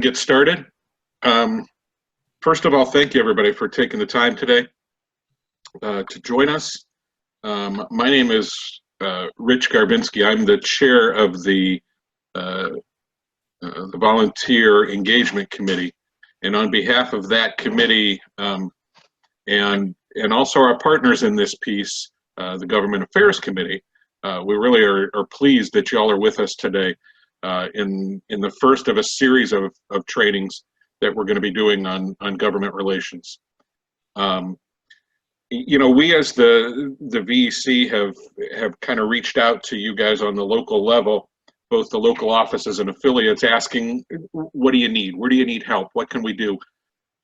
Get started. Um, First of all, thank you everybody for taking the time today to join us. My name is Rich Garbinski. I'm the chair of uh, the Volunteer Engagement Committee, and on behalf of that committee and also our partners in this piece, the Government Affairs Committee, we really are pleased that y'all are with us today in the first of a series of trainings that we're going to be doing on government relations. We as the VEC have kind of reached out to you guys on the local level, both the local offices and affiliates, asking, what do you need? Where do you need help? What can we do?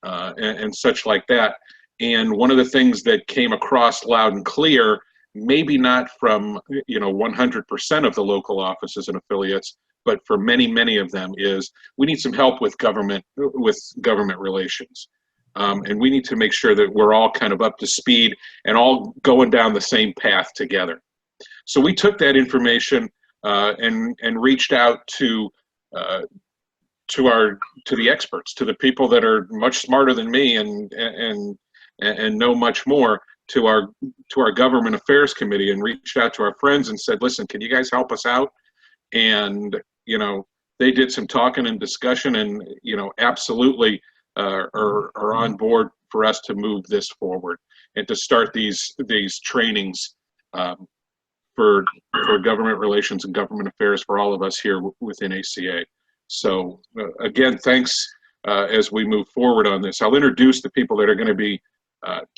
And such like that. And one of the things that came across loud and clear, maybe not from 100% of the local offices and affiliates, but for many of them, is we need some help with government relations. And we need to make sure that we're all kind of up to speed and all going down the same path together. So we took that information and reached out to the experts, to the people that are much smarter than me and know much more, to our Government Affairs Committee, and reached out to our friends and said, listen, can you guys help us out? And they did some talking and discussion, and absolutely are on board for us to move this forward and to start these trainings for government relations and government affairs for all of us here within ACA. So again, thanks as we move forward on this. I'll introduce the people that are going to be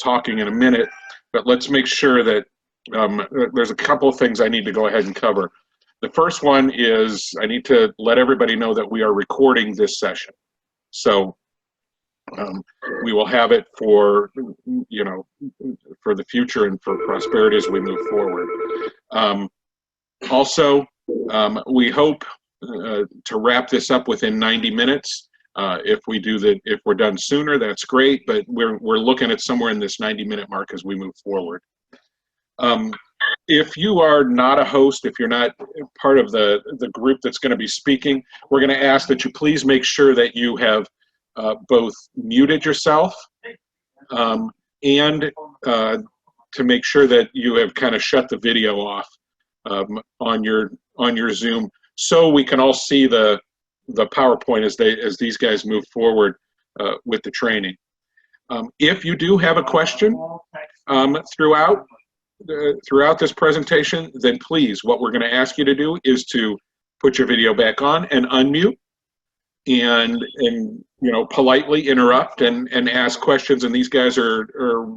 talking in a minute, but let's make sure that there's a couple of things I need to go ahead and cover. The first one is I need to let everybody know that we are recording this session. So we will have it for the future and for prosperity as we move forward. Also, we hope to wrap this up within 90 minutes. If we're done sooner, that's great, but we're looking at somewhere in this 90-minute mark as we move forward. If you are not a host, if you're not part of the group that's going to be speaking, we're going to ask that you please make sure that you have both muted yourself and to make sure that you have kind of shut the video off on your Zoom, so we can all see the PowerPoint as these guys move forward with the training. If you do have a question throughout this presentation, then please, what we're going to ask you to do is to put your video back on and unmute and politely interrupt and ask questions, and these guys are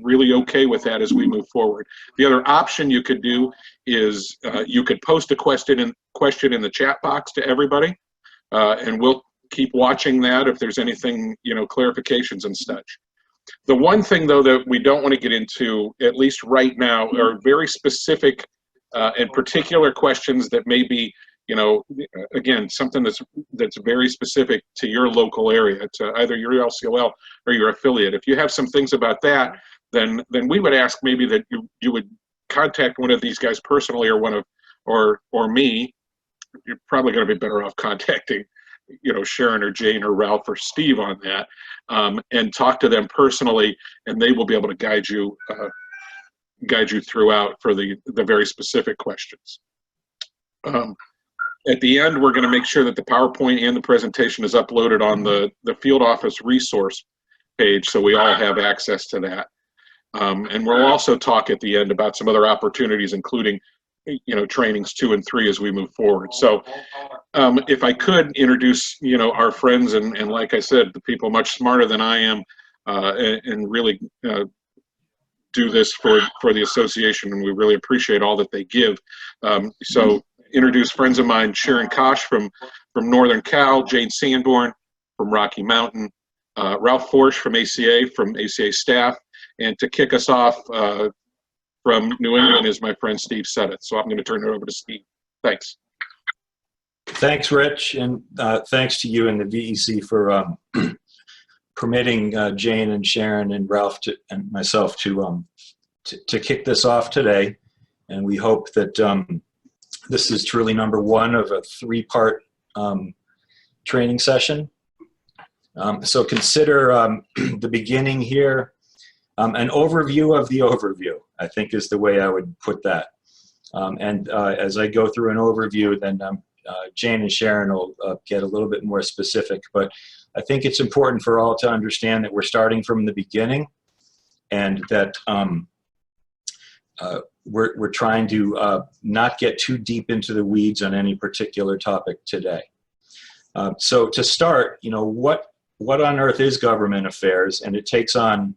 really okay with that as we move forward. The other option you could do is you could post a question in the chat box to everybody, and we'll keep watching that if there's anything, clarifications and such. The one thing, though, that we don't want to get into, at least right now, are very specific and particular questions that may be, again, something that's very specific to your local area, to either your LCOL or your affiliate. If you have some things about that, then we would ask maybe that you would contact one of these guys personally, or me. You're probably going to be better off contacting Sharon or Jane or Ralph or Steve on that, and talk to them personally, and they will be able to guide you throughout for the very specific questions. At the end, we're going to make sure that the PowerPoint and the presentation is uploaded on the field office resource page, so we all have access to that. And we'll also talk at the end about some other opportunities, including trainings 2 and 3 as we move forward. So if I could introduce our friends, and like I said, the people much smarter than I am, and really do this for the association, and we really appreciate all that they give. So introduce friends of mine: Sharon Kosh from Northern Cal, Jane Sanborn from Rocky Mountain, Ralph Forsch from ACA staff, and to kick us off from New England is my friend Steve Sedeth. So I'm going to turn it over to Steve. Thanks. Thanks, Rich, and thanks to you and the VEC for permitting Jane and Sharon and Ralph and myself to kick this off today. And we hope that this is truly number one of a 3-part training session. So consider the beginning here, an overview of the overview, I think is the way I would put that. As I go through an overview, then Jane and Sharon will get a little bit more specific, but I think it's important for all to understand that we're starting from the beginning, and that we're trying to not get too deep into the weeds on any particular topic today. So to start, what on earth is government affairs? And it takes on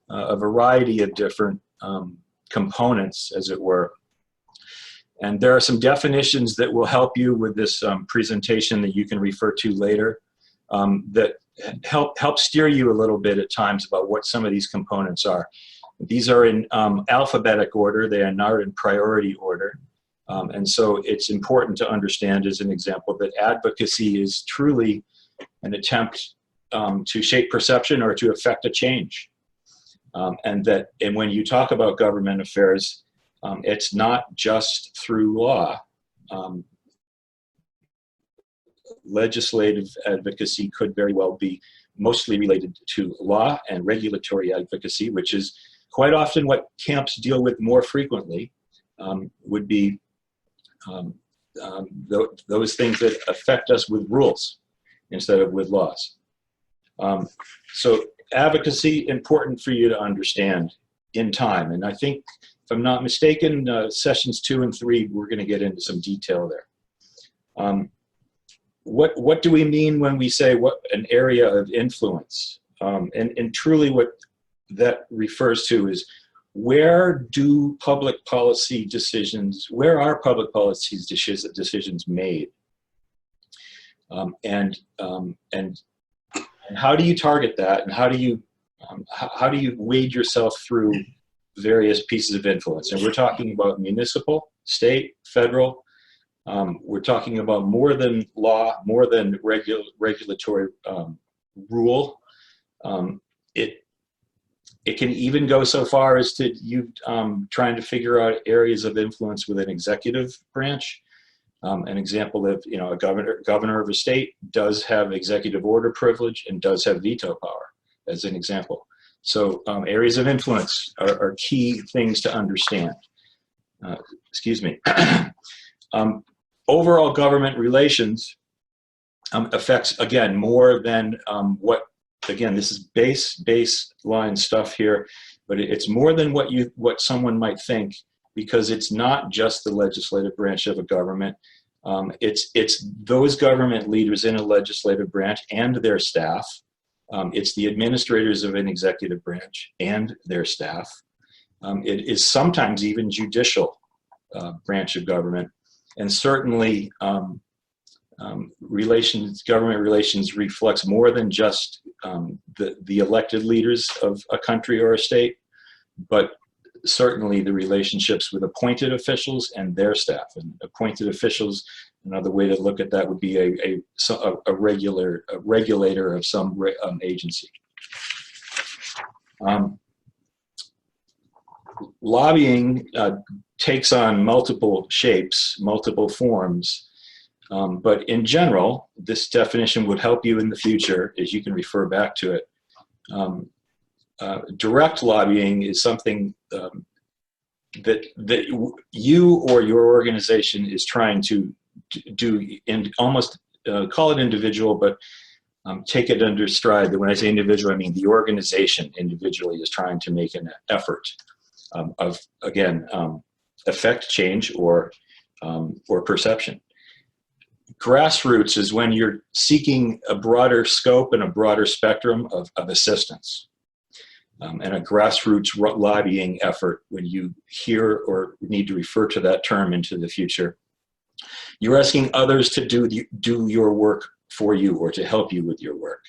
a variety of different components, as it were. And there are some definitions that will help you with this presentation that you can refer to later, that help steer you a little bit at times about what some of these components are. These are in alphabetic order. They are not in priority order. And so it's important to understand, as an example, that advocacy is truly an attempt to shape perception or to affect a change. And when you talk about government affairs, it's not just through law. Legislative advocacy could very well be mostly related to law, and regulatory advocacy, which is quite often what camps deal with more frequently, would be those things that affect us with rules instead of with laws. So advocacy, important for you to understand in time. And I think, if I'm not mistaken, sessions 2 and 3, we're going to get into some detail there. What do we mean when we say what an area of influence? And truly what that refers to is, where are public policy decisions made? And how do you target that? And how do you wade yourself through various pieces of influence? And we're talking about municipal, state, federal. We're talking about more than law, more than regulatory rule. It can even go so far as to you trying to figure out areas of influence with an executive branch. An example of, a governor of a state does have executive order privilege and does have veto power, as an example. So areas of influence are key things to understand. Excuse me. Overall government relations affects, again, more than again, this is baseline stuff here, but it's more than what someone might think, because it's not just the legislative branch of a government. It's those government leaders in a legislative branch and their staff. It's the administrators of an executive branch and their staff. It is sometimes even judicial branch of government. And certainly government relations reflects more than just the elected leaders of a country or a state, but certainly the relationships with appointed officials and their staff. And appointed officials, another way to look at that would be a regulator of some agency. Lobbying takes on multiple shapes, multiple forms, but in general, this definition would help you in the future, as you can refer back to it. Direct lobbying is something that you or your organization is trying to do, in almost call it individual, but take it under stride. When I say individual, I mean the organization individually is trying to make an effort of, again, affect change or perception. Grassroots is when you're seeking a broader scope and a broader spectrum of assistance. And a grassroots lobbying effort, when you hear or need to refer to that term into the future, you're asking others to do your work for you or to help you with your work.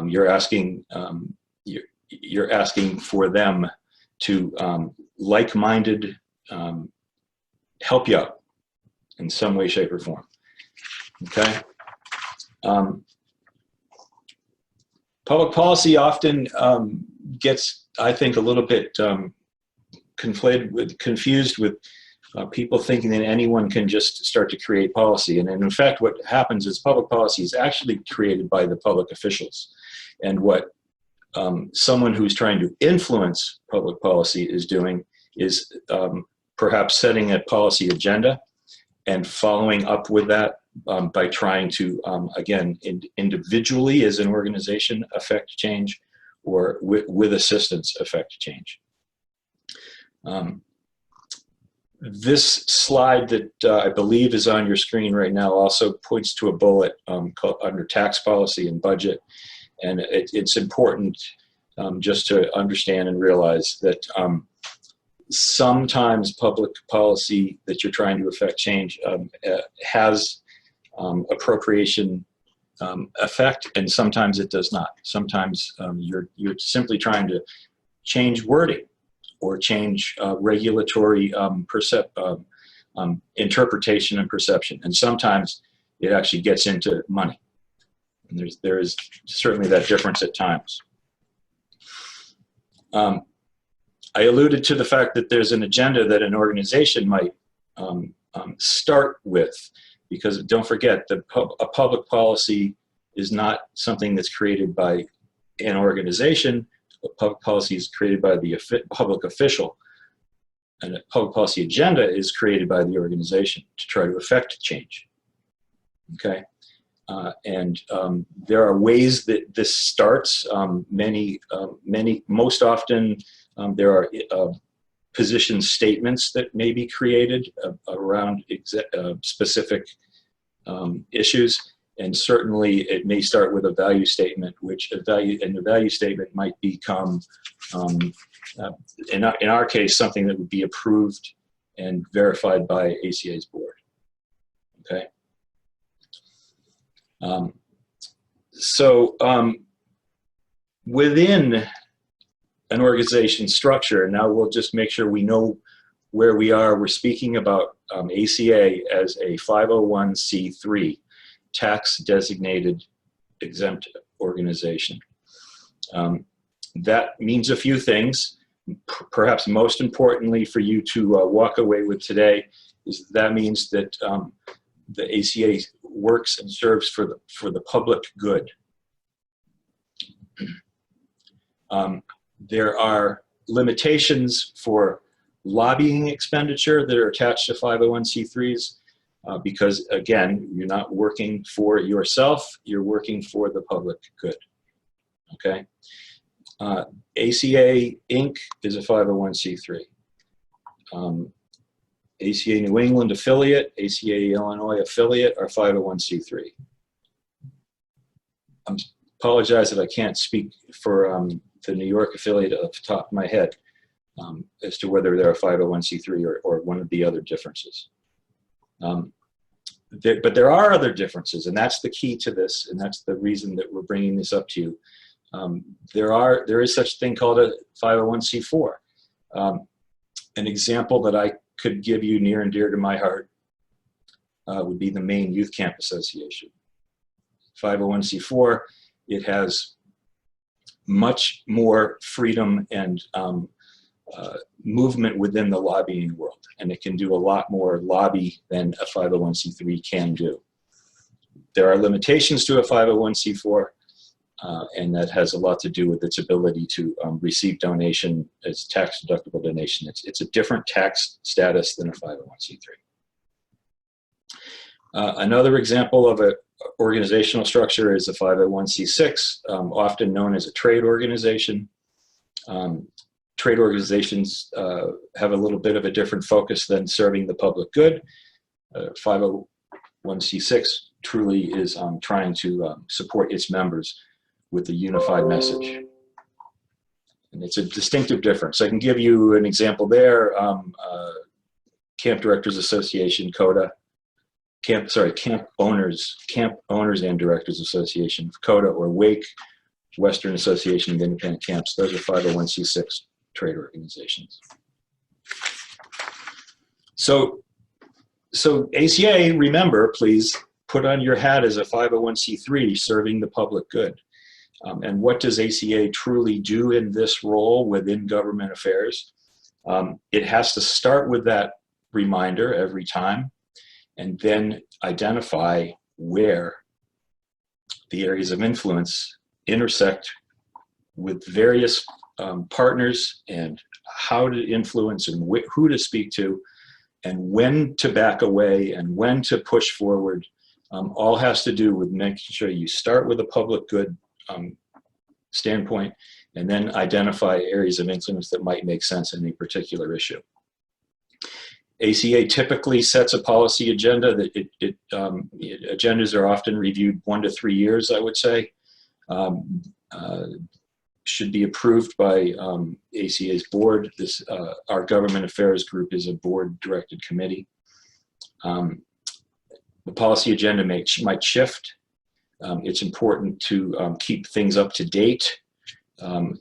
You're asking for them to like-minded help you out in some way, shape, or form. Okay. Public policy often gets, I think, a little bit confused with people thinking that anyone can just start to create policy. And in fact, what happens is public policy is actually created by the public officials. And what someone who's trying to influence public policy is doing is perhaps setting a policy agenda and following up with that by trying to, again, individually as an organization affect change, or with assistance affect change. This slide that I believe is on your screen right now also points to a bullet under tax policy and budget. And it's important just to understand and realize that sometimes public policy that you're trying to affect change has appropriation effect, and sometimes it does not. Sometimes you're simply trying to change wording or change regulatory interpretation and perception. And sometimes it actually gets into money. And there is certainly that difference at times. I alluded to the fact that there's an agenda that an organization might start with, because don't forget that a public policy is not something that's created by an organization. Public policy is created by the public official, and a public policy agenda is created by the organization to try to affect change. Okay, there are ways that this starts. Most often there are position statements that may be created around specific issues. And certainly it may start with a value statement, the value statement might become, in our case, something that would be approved and verified by ACA's board. Okay. Within an organization structure, now we'll just make sure we know where we are. We're speaking about ACA as a 501c3. Tax designated exempt organization. That means a few things. Perhaps most importantly for you to walk away with today is that means that the ACA works and serves for the public good. There are limitations for lobbying expenditure that are attached to 501c3s. Because again, you're not working for yourself, you're working for the public good, okay? ACA Inc. is a 501c3. ACA New England affiliate, ACA Illinois affiliate are 501c3. I apologize that I can't speak for the New York affiliate off the top of my head as to whether they're a 501c3 or one of the other differences. But there are other differences, and that's the key to this, and that's the reason that we're bringing this up to you. There is such a thing called a 501c4. An example that I could give you near and dear to my heart would be the Maine Youth Camp Association. 501c4, it has much more freedom and movement within the lobbying world, and it can do a lot more lobby than a 501c3 can do. There are limitations to a 501c4, and that has a lot to do with its ability to receive donation as tax-deductible donation. It's a different tax status than a 501c3. Another example of an organizational structure is a 501c6, often known as a trade organization. Trade organizations have a little bit of a different focus than serving the public good. 501c6 truly is trying to support its members with a unified message. And it's a distinctive difference. I can give you an example there. Camp Directors Association, CODA. Camp Owners and Directors Association, CODA, or WAKE, Western Association of Independent Camps. Those are 501c6 trade organizations. So ACA, remember, please put on your hat as a 501c3 serving the public good. And what does ACA truly do in this role within government affairs? It has to start with that reminder every time, and then identify where the areas of influence intersect with various partners, and how to influence, and who to speak to, and when to back away and when to push forward. All has to do with making sure you start with a public good standpoint, and then identify areas of influence that might make sense in a particular issue. ACA typically sets a policy agenda that agendas are often reviewed 1 to 3 years, I would say. Should be approved by ACA's board. Our government affairs group is a board-directed committee. The policy agenda might shift. It's important to keep things up to date,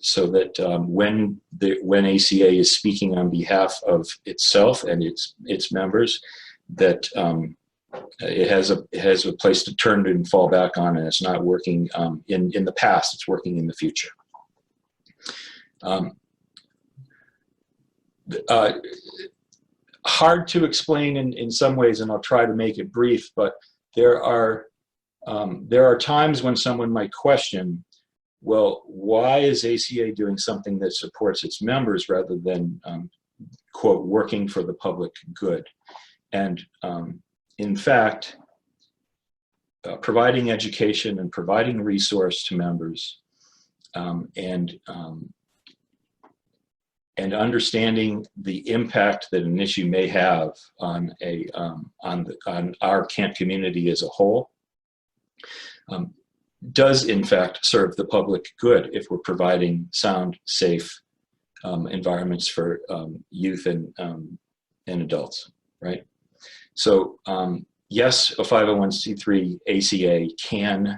so that when ACA is speaking on behalf of itself and its members, that it has a place to turn and fall back on, and it's not working in the past, it's working in the future. Hard to explain in some ways, and I'll try to make it brief, but there are times when someone might question, well, why is ACA doing something that supports its members rather than, quote, working for the public good? And in fact, providing education and providing resource to members, and understanding the impact that an issue may have on our camp community as a whole, does in fact serve the public good if we're providing sound, safe environments for youth and adults, right? So yes, a 501c3 ACA can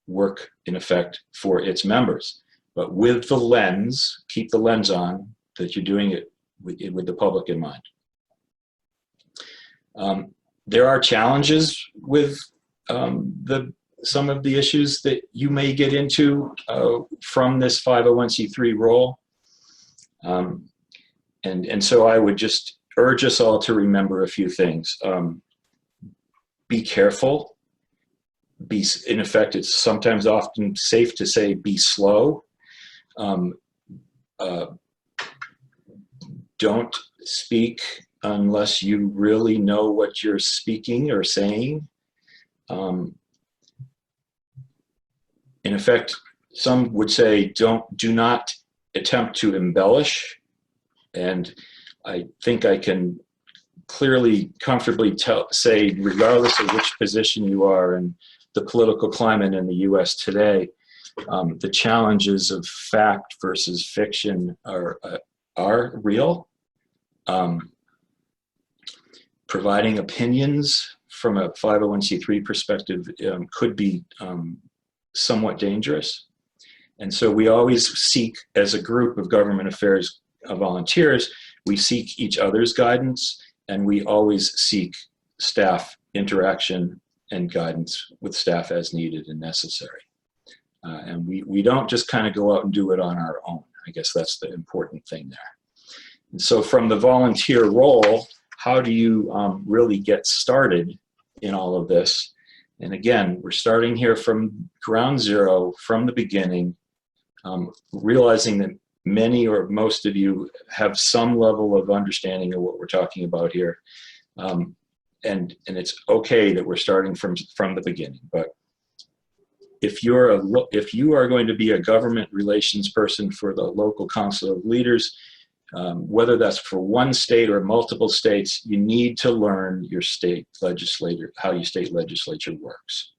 work in effect for its members, but with the lens, keep the lens on, that you're doing it with the public in mind. There are challenges with some of the issues that you may get into from this 501c3 role. And so I would just urge us all to remember a few things. Be careful. In effect, it's sometimes often safe to say be slow. Don't speak unless you really know what you're speaking or saying. In effect, some would say do not attempt to embellish. And I think I can clearly, comfortably say, regardless of which position you are in the political climate in the US today, the challenges of fact versus fiction are real. Providing opinions from a 501c3 perspective could be somewhat dangerous. And so we always seek, as a group of government affairs volunteers, we seek each other's guidance, and we always seek staff interaction and guidance with staff as needed and necessary. And we don't just kind of go out and do it on our own. I guess that's the important thing there. And so from the volunteer role, how do you really get started in all of this? And again, we're starting here from ground zero, from the beginning, realizing that many or most of you have some level of understanding of what we're talking about here. And it's okay that we're starting from the beginning. But if you are going to be a government relations person for the local council of leaders, whether that's for one state or multiple states, you need to learn your state legislature, how your state legislature works.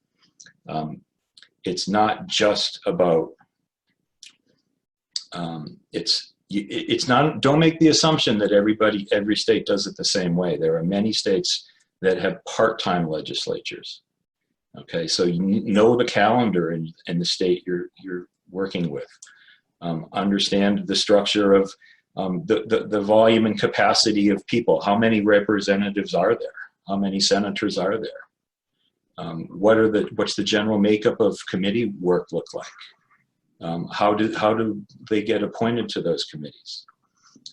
It's not just about, it's not, don't make the assumption that every state does it the same way. There are many states that have part-time legislatures. Okay, so you know the calendar in the state you're working with. Understand the structure of the volume and capacity of people. How many representatives are there? How many senators are there? What's the general makeup of committee work look like? How do they get appointed to those committees?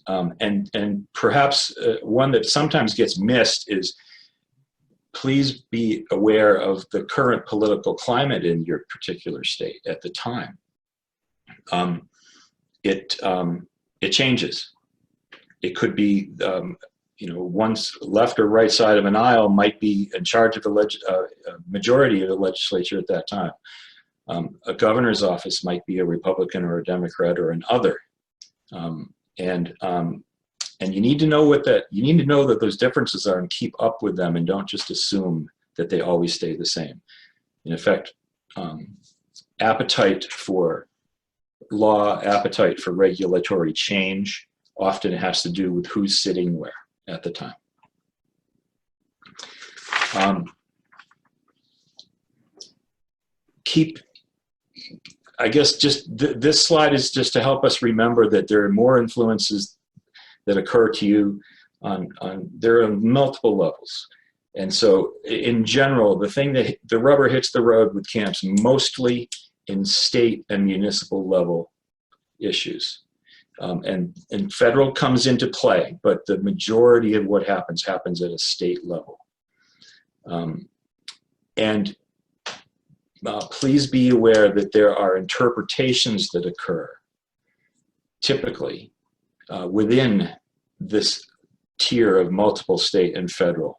And perhaps one that sometimes gets missed is, please be aware of the current political climate in your particular state at the time. It changes. It could be, one's left or right side of an aisle might be in charge of the majority of the legislature at that time. A governor's office might be a Republican or a Democrat or an other. And you need to know that those differences are and keep up with them, and don't just assume that they always stay the same. In effect, appetite for law, appetite for regulatory change often has to do with who's sitting where at the time. I guess this slide is just to help us remember that there are more influences that occur to you there are multiple levels. And so in general, the rubber hits the road with camps mostly in state and municipal level issues. And federal comes into play, but the majority of what happens at a state level. Please be aware that there are interpretations that occur typically within this tier of multiple state and federal.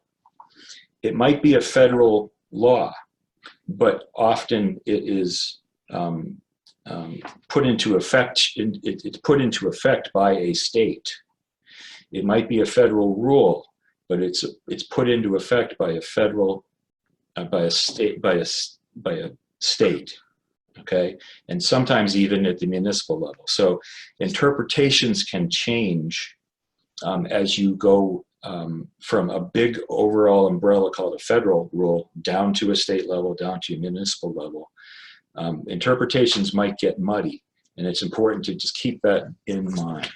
It might be a federal law, but often it is put into effect. It's put into effect by a state. It might be a federal rule, but it's put into effect by a federal, by a state. Okay, and sometimes even at the municipal level. So interpretations can change as you go from a big overall umbrella called a federal rule down to a state level, down to a municipal level. Interpretations might get muddy, and it's important to just keep that in mind.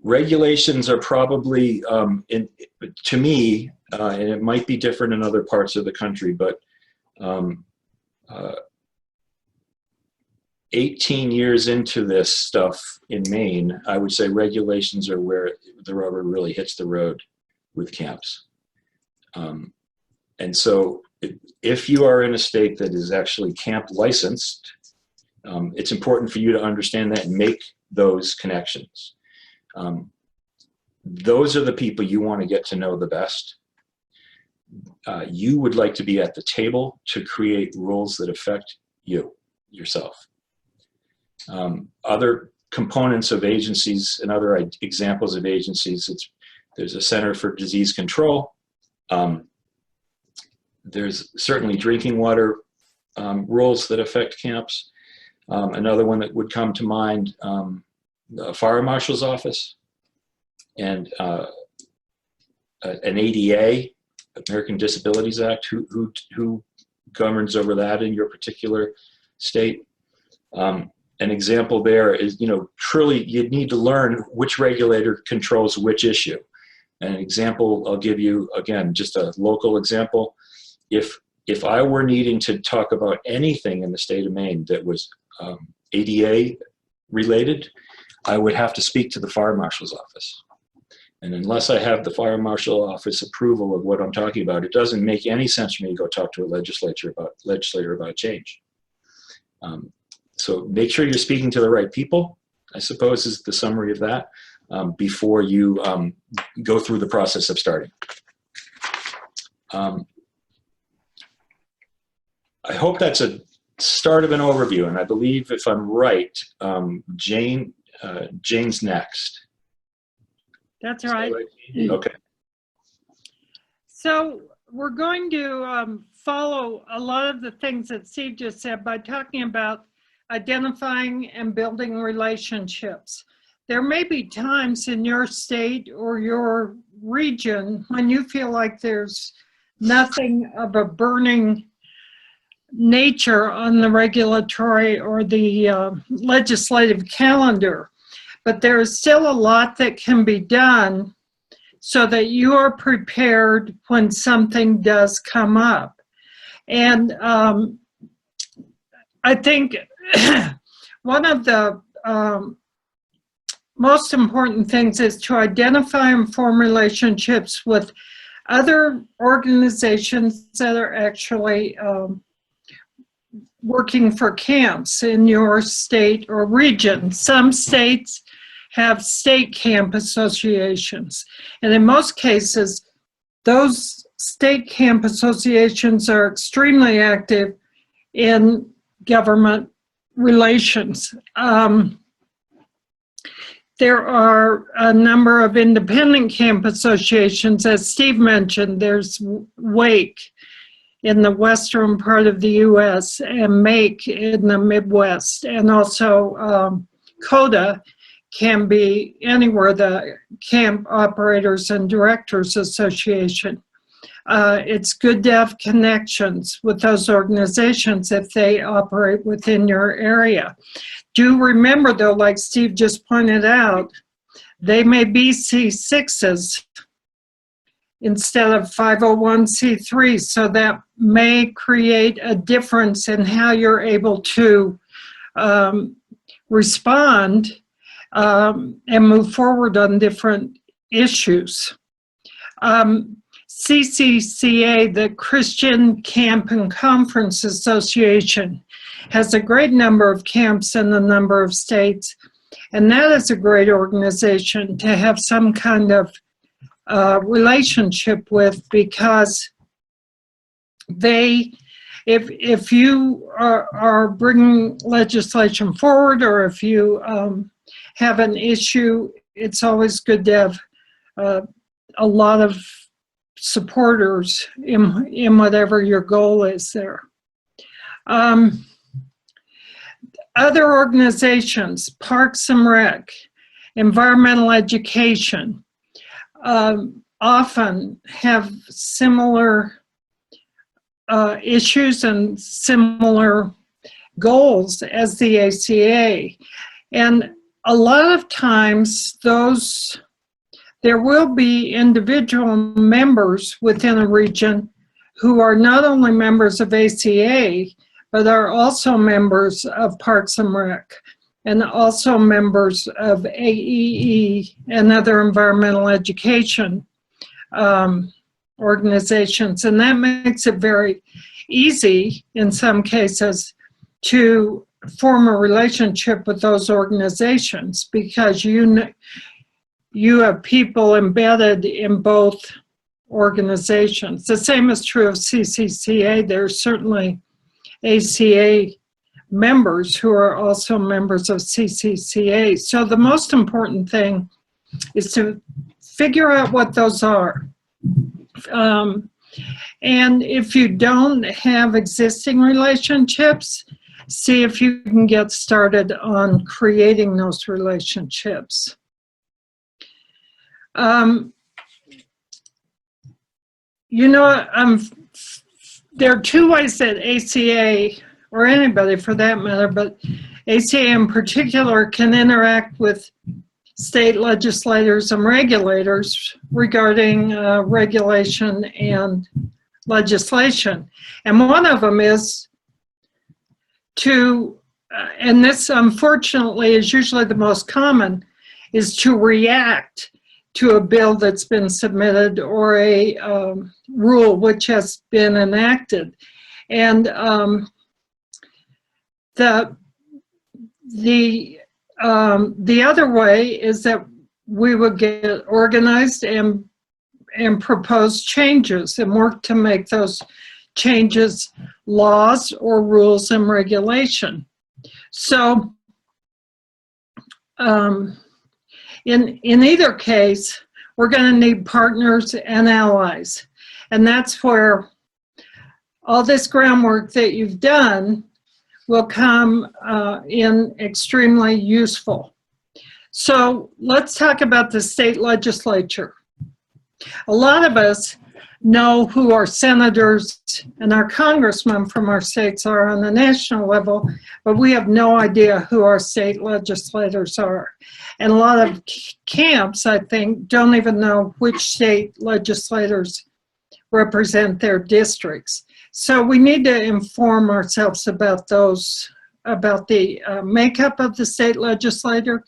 Regulations are probably, to me, and it might be different in other parts of the country, but 18 years into this stuff in Maine, I would say regulations are where the rubber really hits the road with camps. And so if you are in a state that is actually camp licensed, it's important for you to understand that and make those connections. Those are the people you want to get to know the best. You would like to be at the table to create rules that affect you, yourself. Other components of agencies and other examples of agencies, there's a Center for Disease Control. There's certainly drinking water rules that affect camps. Another one that would come to mind, the Fire Marshal's Office, and an ADA, American Disabilities Act, who governs over that in your particular state. An example there is, truly you'd need to learn which regulator controls which issue. An example I'll give you, again, just a local example. If I were needing to talk about anything in the state of Maine that was ADA related, I would have to speak to the Fire Marshal's Office. And unless I have the Fire Marshal Office approval of what I'm talking about, it doesn't make any sense for me to go talk to a legislator about change. So make sure you're speaking to the right people, I suppose is the summary of that, before you go through the process of starting. I hope that's a start of an overview, and I believe if I'm right, Jane's next. That's right. Okay. So we're going to follow a lot of the things that Steve just said by talking about identifying and building relationships. There may be times in your state or your region when you feel like there's nothing of a burning nature on the regulatory or the legislative calendar, but there is still a lot that can be done so that you are prepared when something does come up. And I think one of the most important things is to identify and form relationships with other organizations that are actually working for camps in your state or region. Some states have state camp associations, and in most cases, those state camp associations are extremely active in government relations. There are a number of independent camp associations. As Steve mentioned, there's WAKE in the western part of the U.S. and MAKE in the Midwest, and also CODA can be anywhere, the Camp Operators and Directors Association. It's good to have connections with those organizations if they operate within your area. Do remember, though, like Steve just pointed out, they may be C6s instead of 501c3s, so that may create a difference in how you're able to respond and move forward on different issues. CCCA, the Christian Camp and Conference Association, has a great number of camps in a number of states, and that is a great organization to have some kind of relationship with, because they, if you are bringing legislation forward, or if you have an issue, it's always good to have a lot of supporters in whatever your goal is there. Other organizations, Parks and Rec, environmental education, often have similar issues and similar goals as the ACA. And a lot of times there will be individual members within a region who are not only members of ACA, but are also members of Parks and Rec, and also members of AEE and other environmental education organizations. And that makes it very easy, in some cases, to form a relationship with those organizations, because you have people embedded in both organizations. The same is true of CCCA. There's certainly ACA members who are also members of CCCA. So the most important thing is to figure out what those are. And if you don't have existing relationships, see if you can get started on creating those relationships. You know, there are two ways that ACA, or anybody for that matter, but ACA in particular, can interact with state legislators and regulators regarding regulation and legislation. And one of them is to, and this unfortunately is usually the most common, is to react to a bill that's been submitted or a rule which has been enacted. And the other way is that we would get organized and propose changes and work to make those changes laws or rules and regulation. So in either case, we're going to need partners and allies. And that's where all this groundwork that you've done will come in extremely useful. So let's talk about the state legislature. A lot of us know who our senators and our congressmen from our states are on the national level, but we have no idea who our state legislators are. And a lot of camps, I think, don't even know which state legislators represent their districts. So we need to inform ourselves about those about the makeup of the state legislature.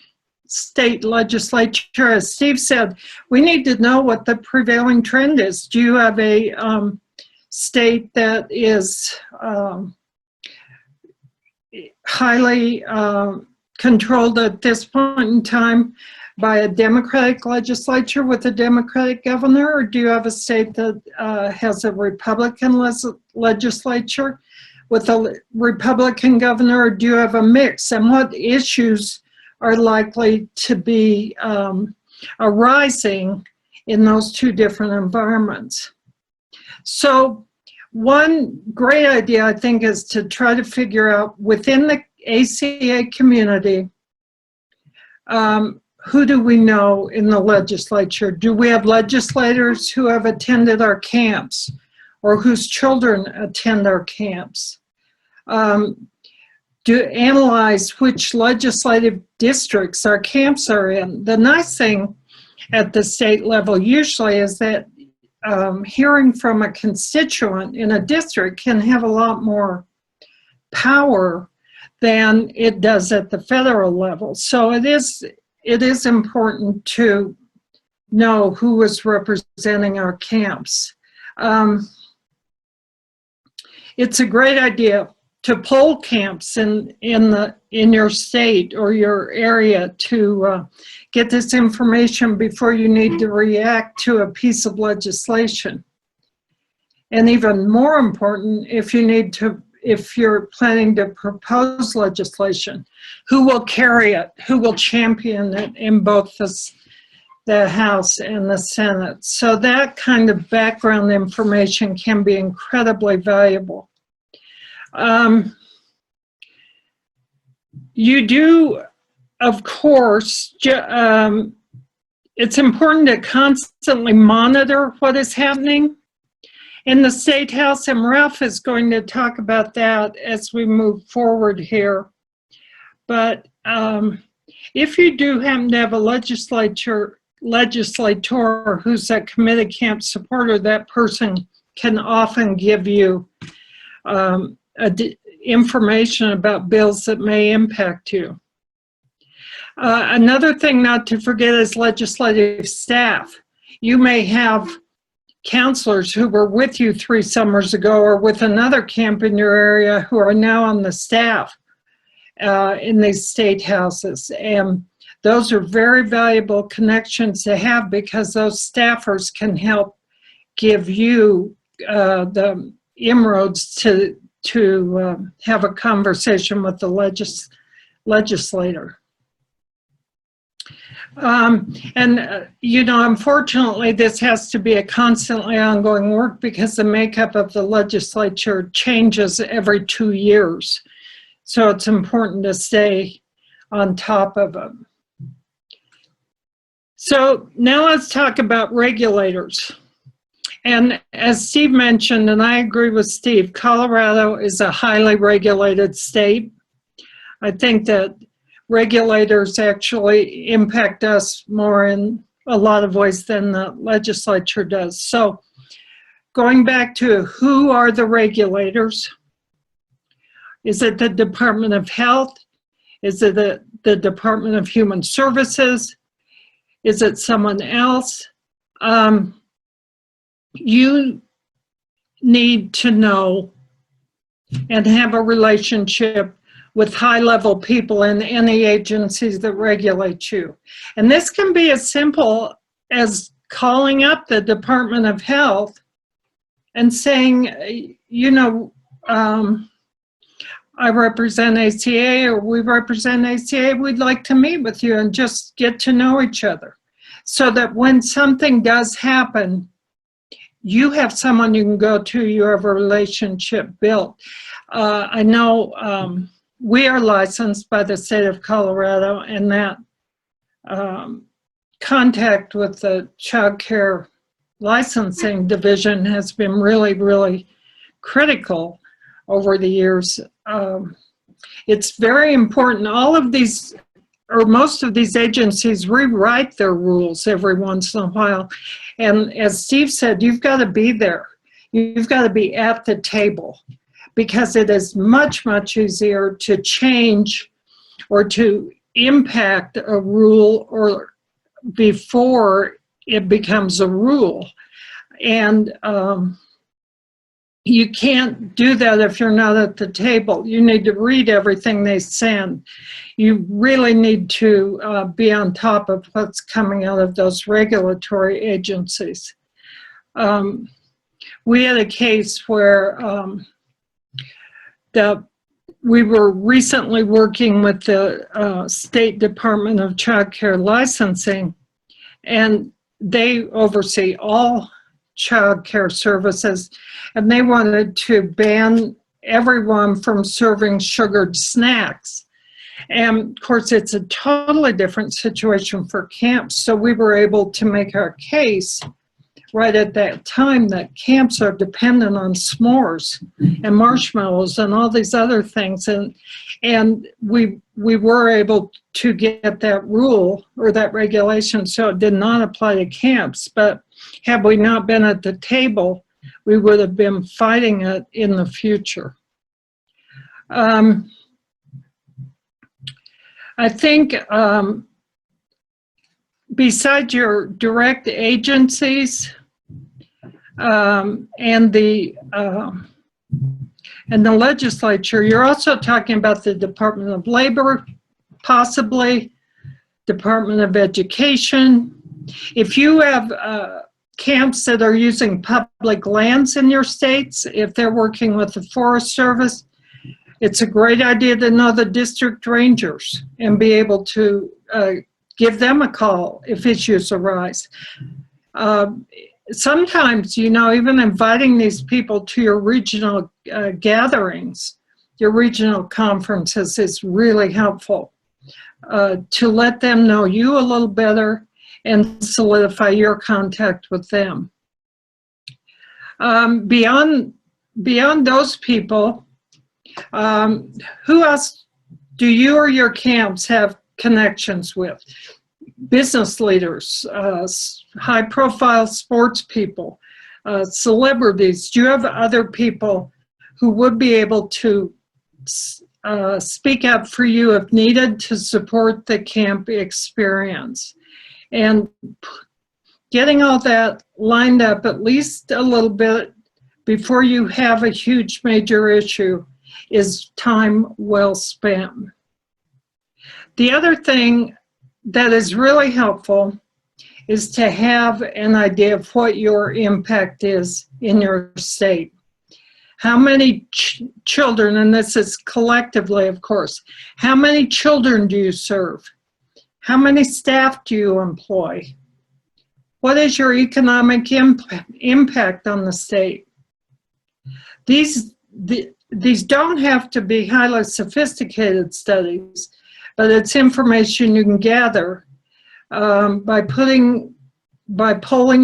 As Steve said, we need to know what the prevailing trend is. Do you have a state that is highly controlled at this point in time by a Democratic legislature with a Democratic governor, or do you have a state that has a Republican legislature with a Republican governor, or do you have a mix? And what issues are likely to be arising in those two different environments? So one great idea, I think, is to try to figure out within the ACA community, who do we know in the legislature? Do we have legislators who have attended our camps or whose children attend our camps? Analyze which legislative districts our camps are in. The nice thing at the state level usually is that hearing from a constituent in a district can have a lot more power than it does at the federal level. So it is important to know who is representing our camps. It's a great idea to poll camps in your state or your area to get this information before you need to react to a piece of legislation. And even more important, if you're planning to propose legislation, who will carry it, who will champion it in both the House and the Senate. So that kind of background information can be incredibly valuable. You do, of course, it's important to constantly monitor what is happening in the State House, and Ralph is going to talk about that as we move forward here. But if you do happen to have a legislator who's a committed camp supporter, that person can often give you information about bills that may impact you. Another thing not to forget is legislative staff. You may have counselors who were with you 3 summers ago or with another camp in your area who are now on the staff in these state houses. And those are very valuable connections to have because those staffers can help give you the inroads to have a conversation with the legislator. Unfortunately, this has to be a constantly ongoing work because the makeup of the legislature changes every 2 years. So it's important to stay on top of them. So now let's talk about regulators. And as Steve mentioned, and I agree with Steve, Colorado is a highly regulated state. I think that regulators actually impact us more in a lot of ways than the legislature does. So going back to who are the regulators? Is it the Department of Health? Is it the Department of Human Services? Is it someone else? You need to know and have a relationship with high-level people in any agencies that regulate you. And this can be as simple as calling up the Department of Health and saying, I represent ACA or we represent ACA, we'd like to meet with you and just get to know each other. So that when something does happen, you have someone you can go to, you have a relationship built. I know we are licensed by the state of Colorado, and that contact with the child care licensing division has been really, really critical over the years. It's very important. All of these, or most of these agencies, rewrite their rules every once in a while. And as Steve said, you've got to be there. You've got to be at the table because it is much, much easier to change or to impact a rule or before it becomes a rule. And you can't do that if you're not at the table. You need to read everything they send. You really need to be on top of what's coming out of those regulatory agencies. We had a case where we were recently working with the State Department of Child Care Licensing, and they oversee all child care services, and they wanted to ban everyone from serving sugared snacks. And of course, it's a totally different situation for camps, so we were able to make our case right at that time that camps are dependent on s'mores and marshmallows and all these other things, and we were able to get that rule or that regulation so it did not apply to camps. But had we not been at the table, we would have been fighting it in the future. I think besides your direct agencies and the legislature, you're also talking about the Department of Labor, possibly Department of Education. If you have camps that are using public lands in your states, if they're working with the Forest Service, it's a great idea to know the district rangers and be able to give them a call if issues arise. Sometimes, you know, even inviting these people to your regional gatherings, your regional conferences is really helpful to let them know you a little better and solidify your contact with them. Beyond those people, who else do you or your camps have connections with? Business leaders, high-profile sports people, celebrities. Do you have other people who would be able to speak up for you if needed to support the camp experience? And getting all that lined up at least a little bit before you have a huge major issue is time well spent. The other thing that is really helpful is to have an idea of what your impact is in your state. How many children, and this is collectively, of course, how many children do you serve? How many staff do you employ? What is your economic impact on the state? These don't have to be highly sophisticated studies, but it's information you can gather by polling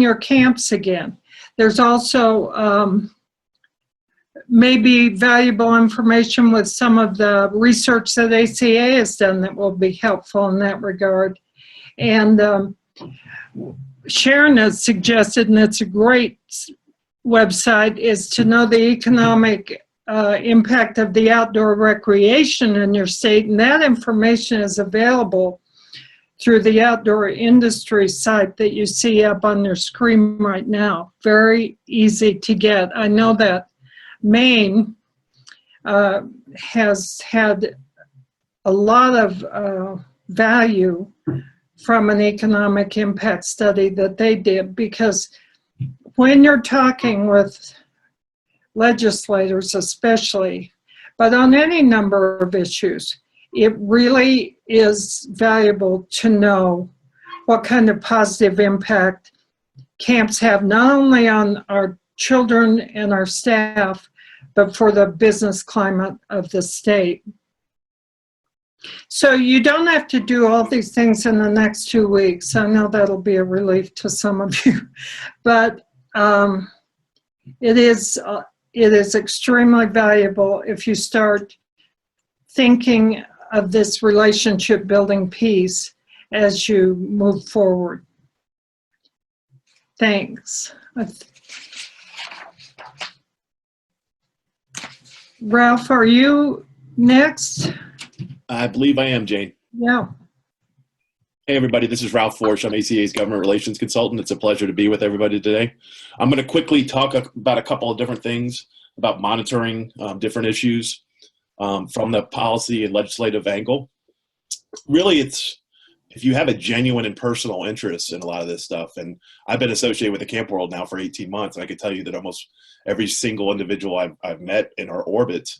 your camps again. There's also maybe valuable information with some of the research that ACA has done that will be helpful in that regard. And Sharon has suggested, and it's a great website, is to know the economic impact of the outdoor recreation in your state, and that information is available through the outdoor industry site that you see up on your screen right now. Very easy to get. I know that Maine has had a lot of value from an economic impact study that they did, because when you're talking with legislators especially, but on any number of issues, it really is valuable to know what kind of positive impact camps have, not only on our children and our staff, but for the business climate of the state. So you don't have to do all these things in the next 2 weeks. I know that'll be a relief to some of you, but it is extremely valuable if you start thinking of this relationship building piece as you move forward. Thanks. Ralph, are you next? I believe I am, Jane. Yeah. Hey, everybody, this is Ralph Forsch. I'm ACA's Government Relations Consultant. It's a pleasure to be with everybody today. I'm going to quickly talk about a couple of different things about monitoring different issues from the policy and legislative angle. Really, it's if you have a genuine and personal interest in a lot of this stuff, and I've been associated with the camp world now for 18 months, and I can tell you that almost every single individual I've met in our orbit,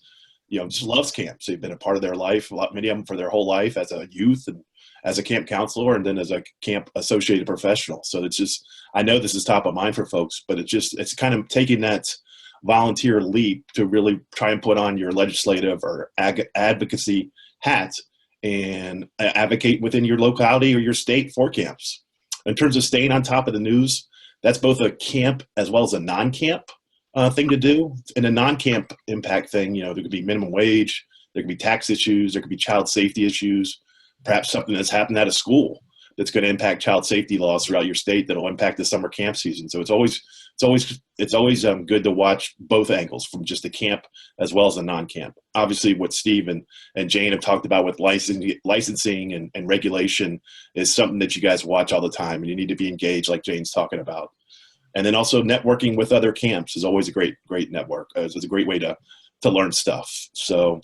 just loves camps. They've been a part of their life, many of them for their whole life as a youth and as a camp counselor, and then as a camp associated professional. So it's just, I know this is top of mind for folks, but it's kind of taking that volunteer leap to really try and put on your legislative or advocacy hat and advocate within your locality or your state for camps. In terms of staying on top of the news, that's both a camp as well as a non-camp thing to do. In a non-camp impact thing, there could be minimum wage, there could be tax issues, there could be child safety issues, perhaps something that's happened at a school that's going to impact child safety laws throughout your state that'll impact the summer camp season. So it's always good to watch both angles from just the camp as well as the non-camp. Obviously, what Steve and Jane have talked about with licensing and regulation is something that you guys watch all the time, and you need to be engaged like Jane's talking about. And then also networking with other camps is always a great network. It's a great way to learn stuff. So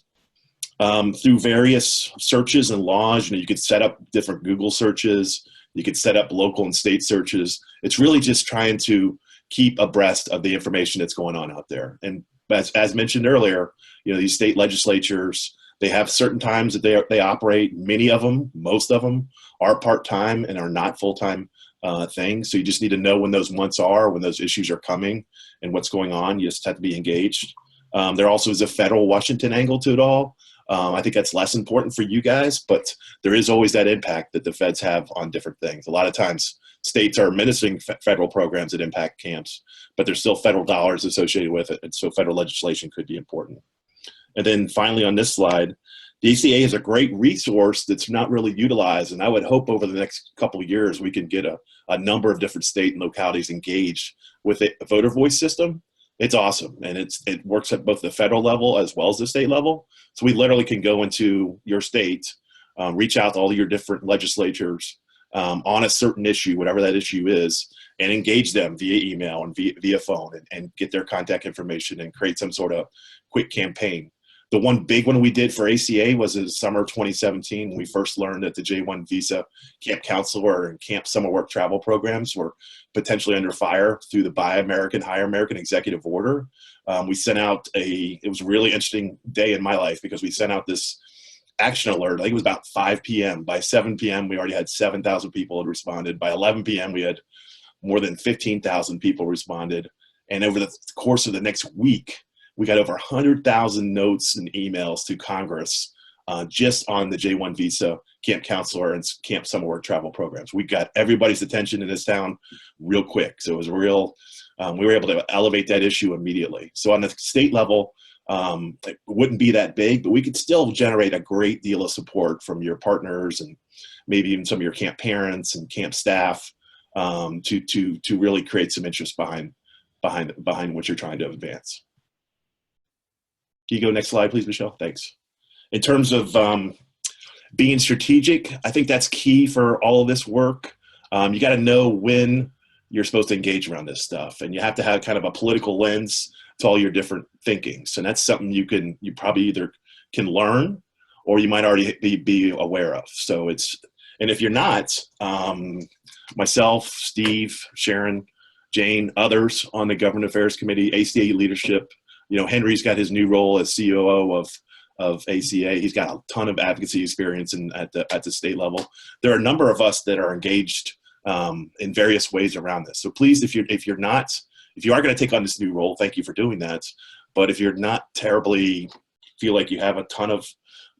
through various searches and laws, you could set up different Google searches, you could set up local and state searches. It's really just trying to keep abreast of the information that's going on out there. And as mentioned earlier, these state legislatures, they have certain times that they operate. Many of them, most of them, are part-time and are not full-time things. So you just need to know when those months are, when those issues are coming, and what's going on. You just have to be engaged. There also is a federal Washington angle to it all. I think that's less important for you guys, but there is always that impact that the feds have on different things. A lot of times states are administering federal programs that impact camps, but there's still federal dollars associated with it. And so federal legislation could be important. And then finally on this slide, the ACA is a great resource that's not really utilized. And I would hope over the next couple of years, we can get a number of different state and localities engaged with a voter voice system. It's awesome, and it works at both the federal level as well as the state level. So we literally can go into your state, reach out to all your different legislatures on a certain issue, whatever that issue is, and engage them via email and via phone and get their contact information and create some sort of quick campaign. The one big one we did for ACA was in summer of 2017 when we first learned that the J-1 visa camp counselor and camp summer work travel programs were potentially under fire through the Buy American, Hire American executive order. We sent out it was a really interesting day in my life because we sent out this action alert. I think it was about 5 p.m. By 7 p.m., we already had 7,000 people had responded. By 11 p.m., we had more than 15,000 people responded. And over the course of the next week, we got over 100,000 notes and emails to Congress just on the J-1 visa, camp counselor, and camp summer work travel programs. We got everybody's attention in this town real quick. So it was we were able to elevate that issue immediately. So on the state level, it wouldn't be that big, but we could still generate a great deal of support from your partners and maybe even some of your camp parents and camp staff to really create some interest behind what you're trying to advance. Can you go next slide, please, Michelle? Thanks. In terms of being strategic, I think that's key for all of this work. You got to know when you're supposed to engage around this stuff, and you have to have kind of a political lens to all your different thinkings. And that's something you probably either can learn or you might already be aware of. So and if you're not, myself, Steve, Sharon, Jane, others on the Government Affairs Committee, ACA leadership, Henry's got his new role as COO of ACA. He's got a ton of advocacy experience at the state level. There are a number of us that are engaged in various ways around this. So please, if you are going to take on this new role, thank you for doing that. But if you're not terribly feel like you have a ton of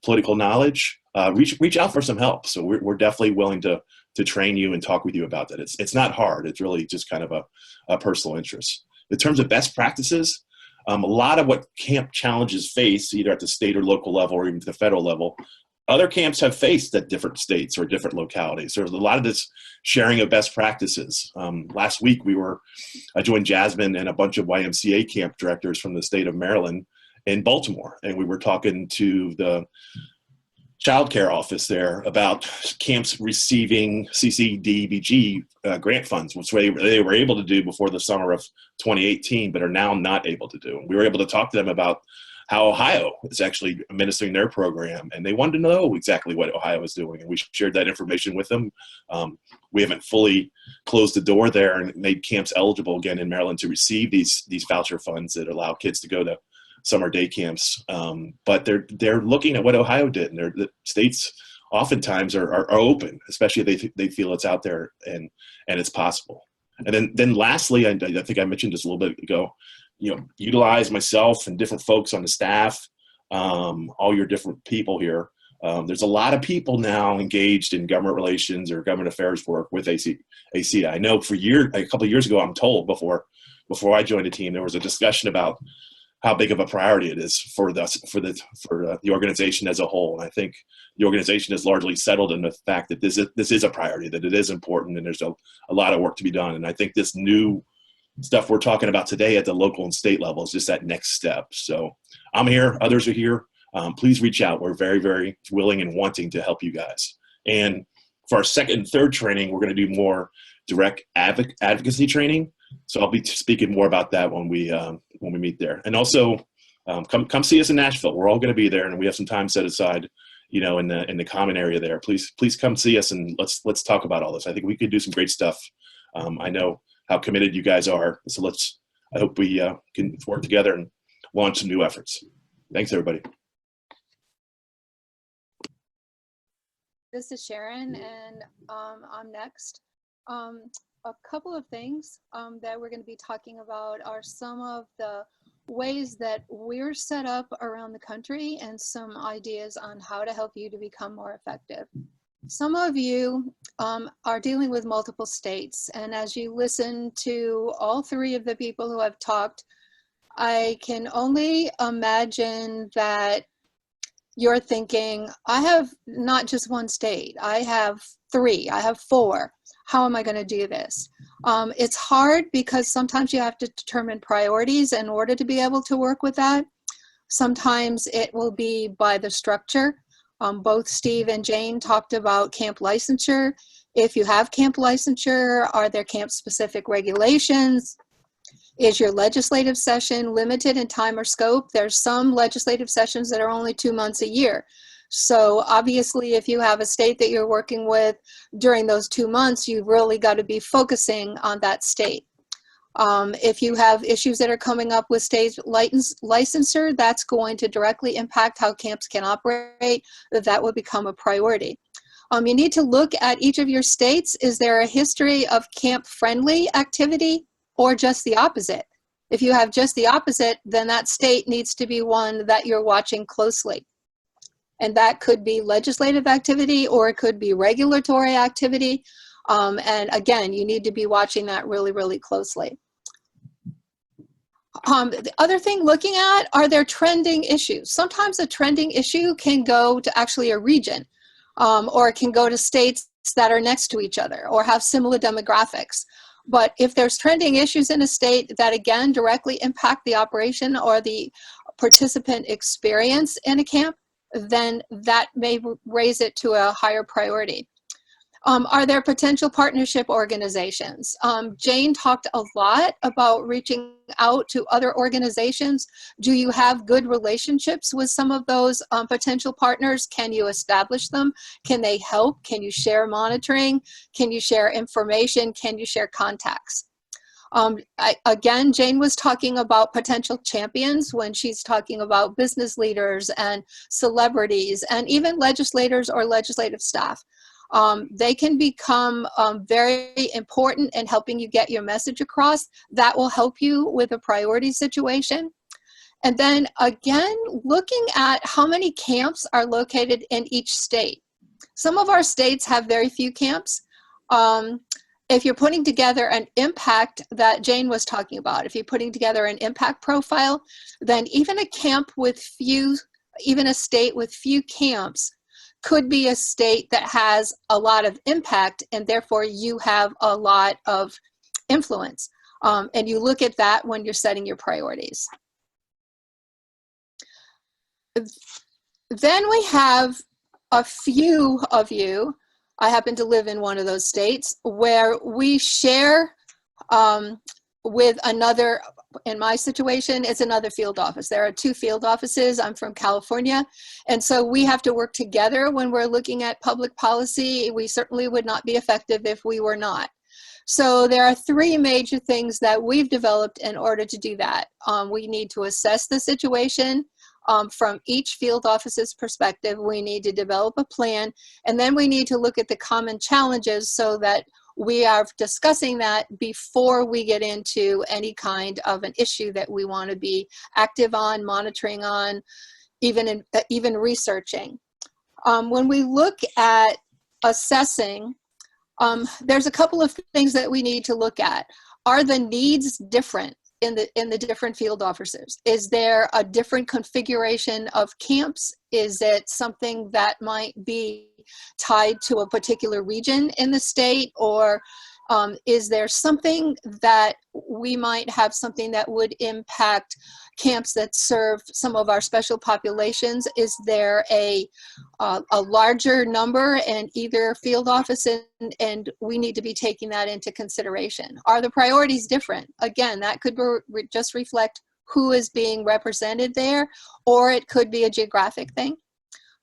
political knowledge, reach out for some help. So we're definitely willing to train you and talk with you about that. It's not hard. It's really just kind of a personal interest. In terms of best practices, a lot of what camp challenges face, either at the state or local level or even to the federal level, other camps have faced at different states or different localities. There's a lot of this sharing of best practices. Last week, I joined Jasmine and a bunch of YMCA camp directors from the state of Maryland, in Baltimore, and we were talking to the child care office there about camps receiving CCDBG grant funds, which they were able to do before the summer of 2018, but are now not able to do. We were able to talk to them about how Ohio is actually administering their program, and they wanted to know exactly what Ohio is doing, and we shared that information with them. We haven't fully closed the door there and made camps eligible again in Maryland to receive these voucher funds that allow kids to go to summer day camps, but they're looking at what Ohio did, and the states oftentimes are open, especially if they feel it's out there and it's possible. And then lastly, I think I mentioned this a little bit ago, utilize myself and different folks on the staff, all your different people here. There's a lot of people now engaged in government relations or government affairs work with ACEA. I know a couple of years ago, I'm told before I joined the team, there was a discussion about how big of a priority it is for the organization as a whole. And I think the organization is largely settled in the fact that this is a priority, that it is important, and there's a lot of work to be done. And I think this new stuff we're talking about today at the local and state level is just that next step. So I'm here, others are here. Please reach out. We're very, very willing and wanting to help you guys. And for our second and third training, we're going to do more direct advocacy training. So I'll be speaking more about that when we meet there. And also, come see us in Nashville. We're all going to be there, and we have some time set aside, in the common area there. Please come see us, and let's talk about all this. I think we could do some great stuff. I know how committed you guys are, so I hope we can work together and launch some new efforts. Thanks, everybody. This is Sharon, and I'm next. A couple of things that we're going to be talking about are some of the ways that we're set up around the country and some ideas on how to help you to become more effective. Some of you are dealing with multiple states, and as you listen to all three of the people who have talked, I can only imagine that you're thinking, I have not just one state, I have 3, I have 4. How am I going to do this? It's hard because sometimes you have to determine priorities in order to be able to work with that. Sometimes it will be by the structure. Both Steve and Jane talked about camp licensure. If you have camp licensure, are there camp-specific regulations? Is your legislative session limited in time or scope? There's some legislative sessions that are only 2 months a year. So obviously, if you have a state that you're working with during those 2 months, you've really got to be focusing on that state. If you have issues that are coming up with state licensure, that's going to directly impact how camps can operate. That will become a priority. You need to look at each of your states. Is there a history of camp-friendly activity or just the opposite? If you have just the opposite, then that state needs to be one that you're watching closely. And that could be legislative activity or it could be regulatory activity. And again, you need to be watching that really, really closely. The other thing looking at, are there trending issues? Sometimes a trending issue can go to actually a region, or it can go to states that are next to each other or have similar demographics. But if there's trending issues in a state that again directly impact the operation or the participant experience in a camp, then that may raise it to a higher priority. Are there potential partnership organizations? Jane talked a lot about reaching out to other organizations. Do you have good relationships with some of those potential partners? Can you establish them? Can they help? Can you share monitoring? Can you share information? Can you share contacts? Again, Jane was talking about potential champions when she's talking about business leaders and celebrities and even legislators or legislative staff. They can become very important in helping you get your message across. That will help you with a priority situation. And then again, looking at how many camps are located in each state. Some of our states have very few camps. If you're putting together an impact that Jane was talking about, if you're putting together an impact profile, then even a camp with few, even a state with few camps could be a state that has a lot of impact and therefore you have a lot of influence. And you look at that when you're setting your priorities. Then we have a few of you, I happen to live in one of those states, where we share with another, in my situation, it's another field office. There are 2 field offices. I'm from California. And so we have to work together when we're looking at public policy. We certainly would not be effective if we were not. So there are 3 major things that we've developed in order to do that. We need to assess the situation from each field office's perspective. We need to develop a plan, and then we need to look at the common challenges so that we are discussing that before we get into any kind of an issue that we want to be active on, monitoring on, even researching. When we look at assessing, there's a couple of things that we need to look at. Are the needs different in the different field officers? Is there a different configuration of camps? Is it something that might be tied to a particular region in the state? Or is there something that we might have something that would impact camps that serve some of our special populations? Is there a larger number in either field office, and we need to be taking that into consideration? Are the priorities different? Again, that could just reflect who is being represented there, or it could be a geographic thing.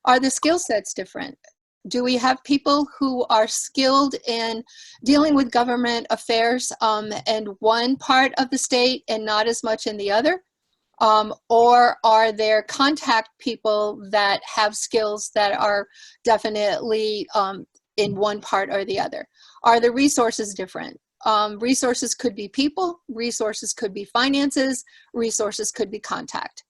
Are the skill sets different? Do we have people who are skilled in dealing with government affairs in one part of the state and not as much in the other? Or are there contact people that have skills that are definitely in one part or the other? Are the resources different? Resources could be people, resources could be finances, resources could be contact.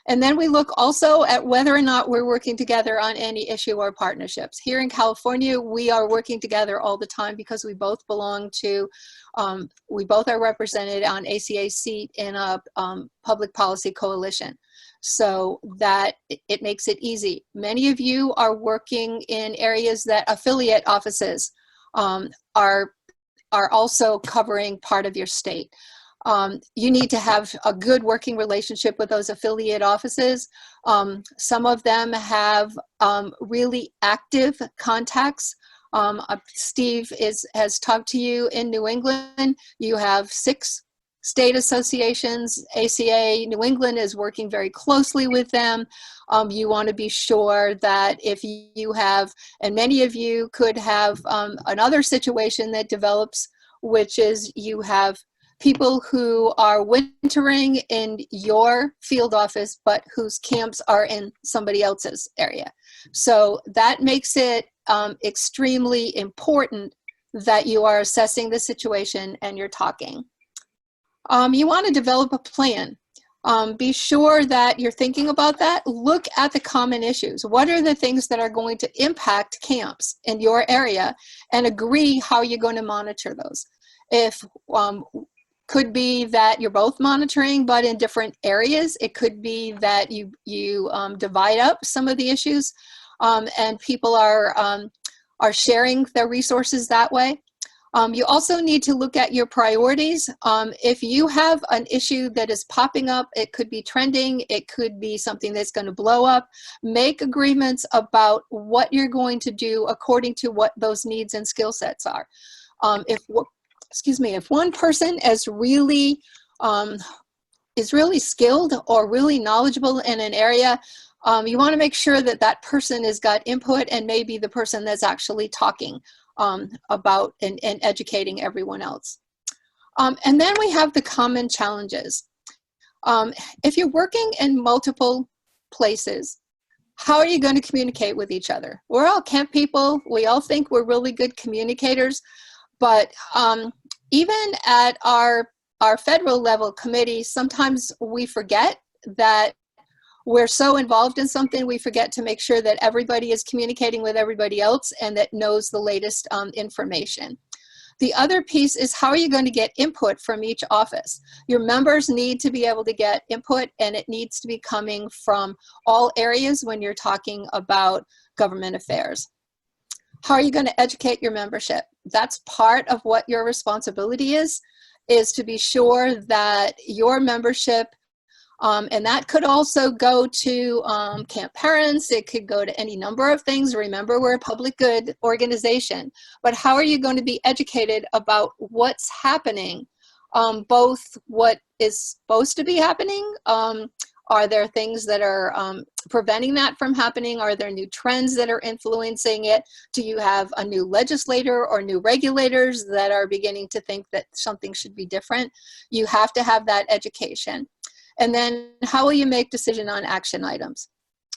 And then we look also at whether or not we're working together on any issue or partnerships. Here in California, we are working together all the time because we both belong to, we both are represented on ACA's seat in a public policy coalition. So that it makes it easy. Many of you are working in areas that affiliate offices are also covering part of your state. You need to have a good working relationship with those affiliate offices. Some of them have really active contacts. Steve has talked to you in New England. You have 6 state associations. ACA New England is working very closely with them. You want to be sure that if you have, and many of you could have another situation that develops, which is you have people who are wintering in your field office, but whose camps are in somebody else's area. So that makes it extremely important that you are assessing the situation and you're talking. You want to develop a plan. Be sure that you're thinking about that. Look at the common issues. What are the things that are going to impact camps in your area, and agree how you're going to monitor those. If could be that you're both monitoring, but in different areas. It could be that you divide up some of the issues, and people are sharing their resources that way. You also need to look at your priorities. If you have an issue that is popping up, it could be trending, it could be something that's going to blow up. Make agreements about what you're going to do according to what those needs and skill sets are. If one person is really skilled or really knowledgeable in an area, you want to make sure that that person has got input and maybe the person that's actually talking about and educating everyone else. And then we have the common challenges. If you're working in multiple places, how are you going to communicate with each other? We're all camp people. We all think we're really good communicators. But even at our federal level committee, sometimes we forget that we're so involved in something, we forget to make sure that everybody is communicating with everybody else and that knows the latest information. The other piece is, how are you going to get input from each office? Your members need to be able to get input, and it needs to be coming from all areas when you're talking about government affairs. How are you going to educate your membership? That's part of what your responsibility is to be sure that your membership And that could also go to camp parents. It could go to any number of things. Remember, we're a public good organization. But how are you going to be educated about what's happening? Both what is supposed to be happening. Are there things that are preventing that from happening? Are there new trends that are influencing it? Do you have a new legislator or new regulators that are beginning to think that something should be different? You have to have that education. And then how will you make decision on action items?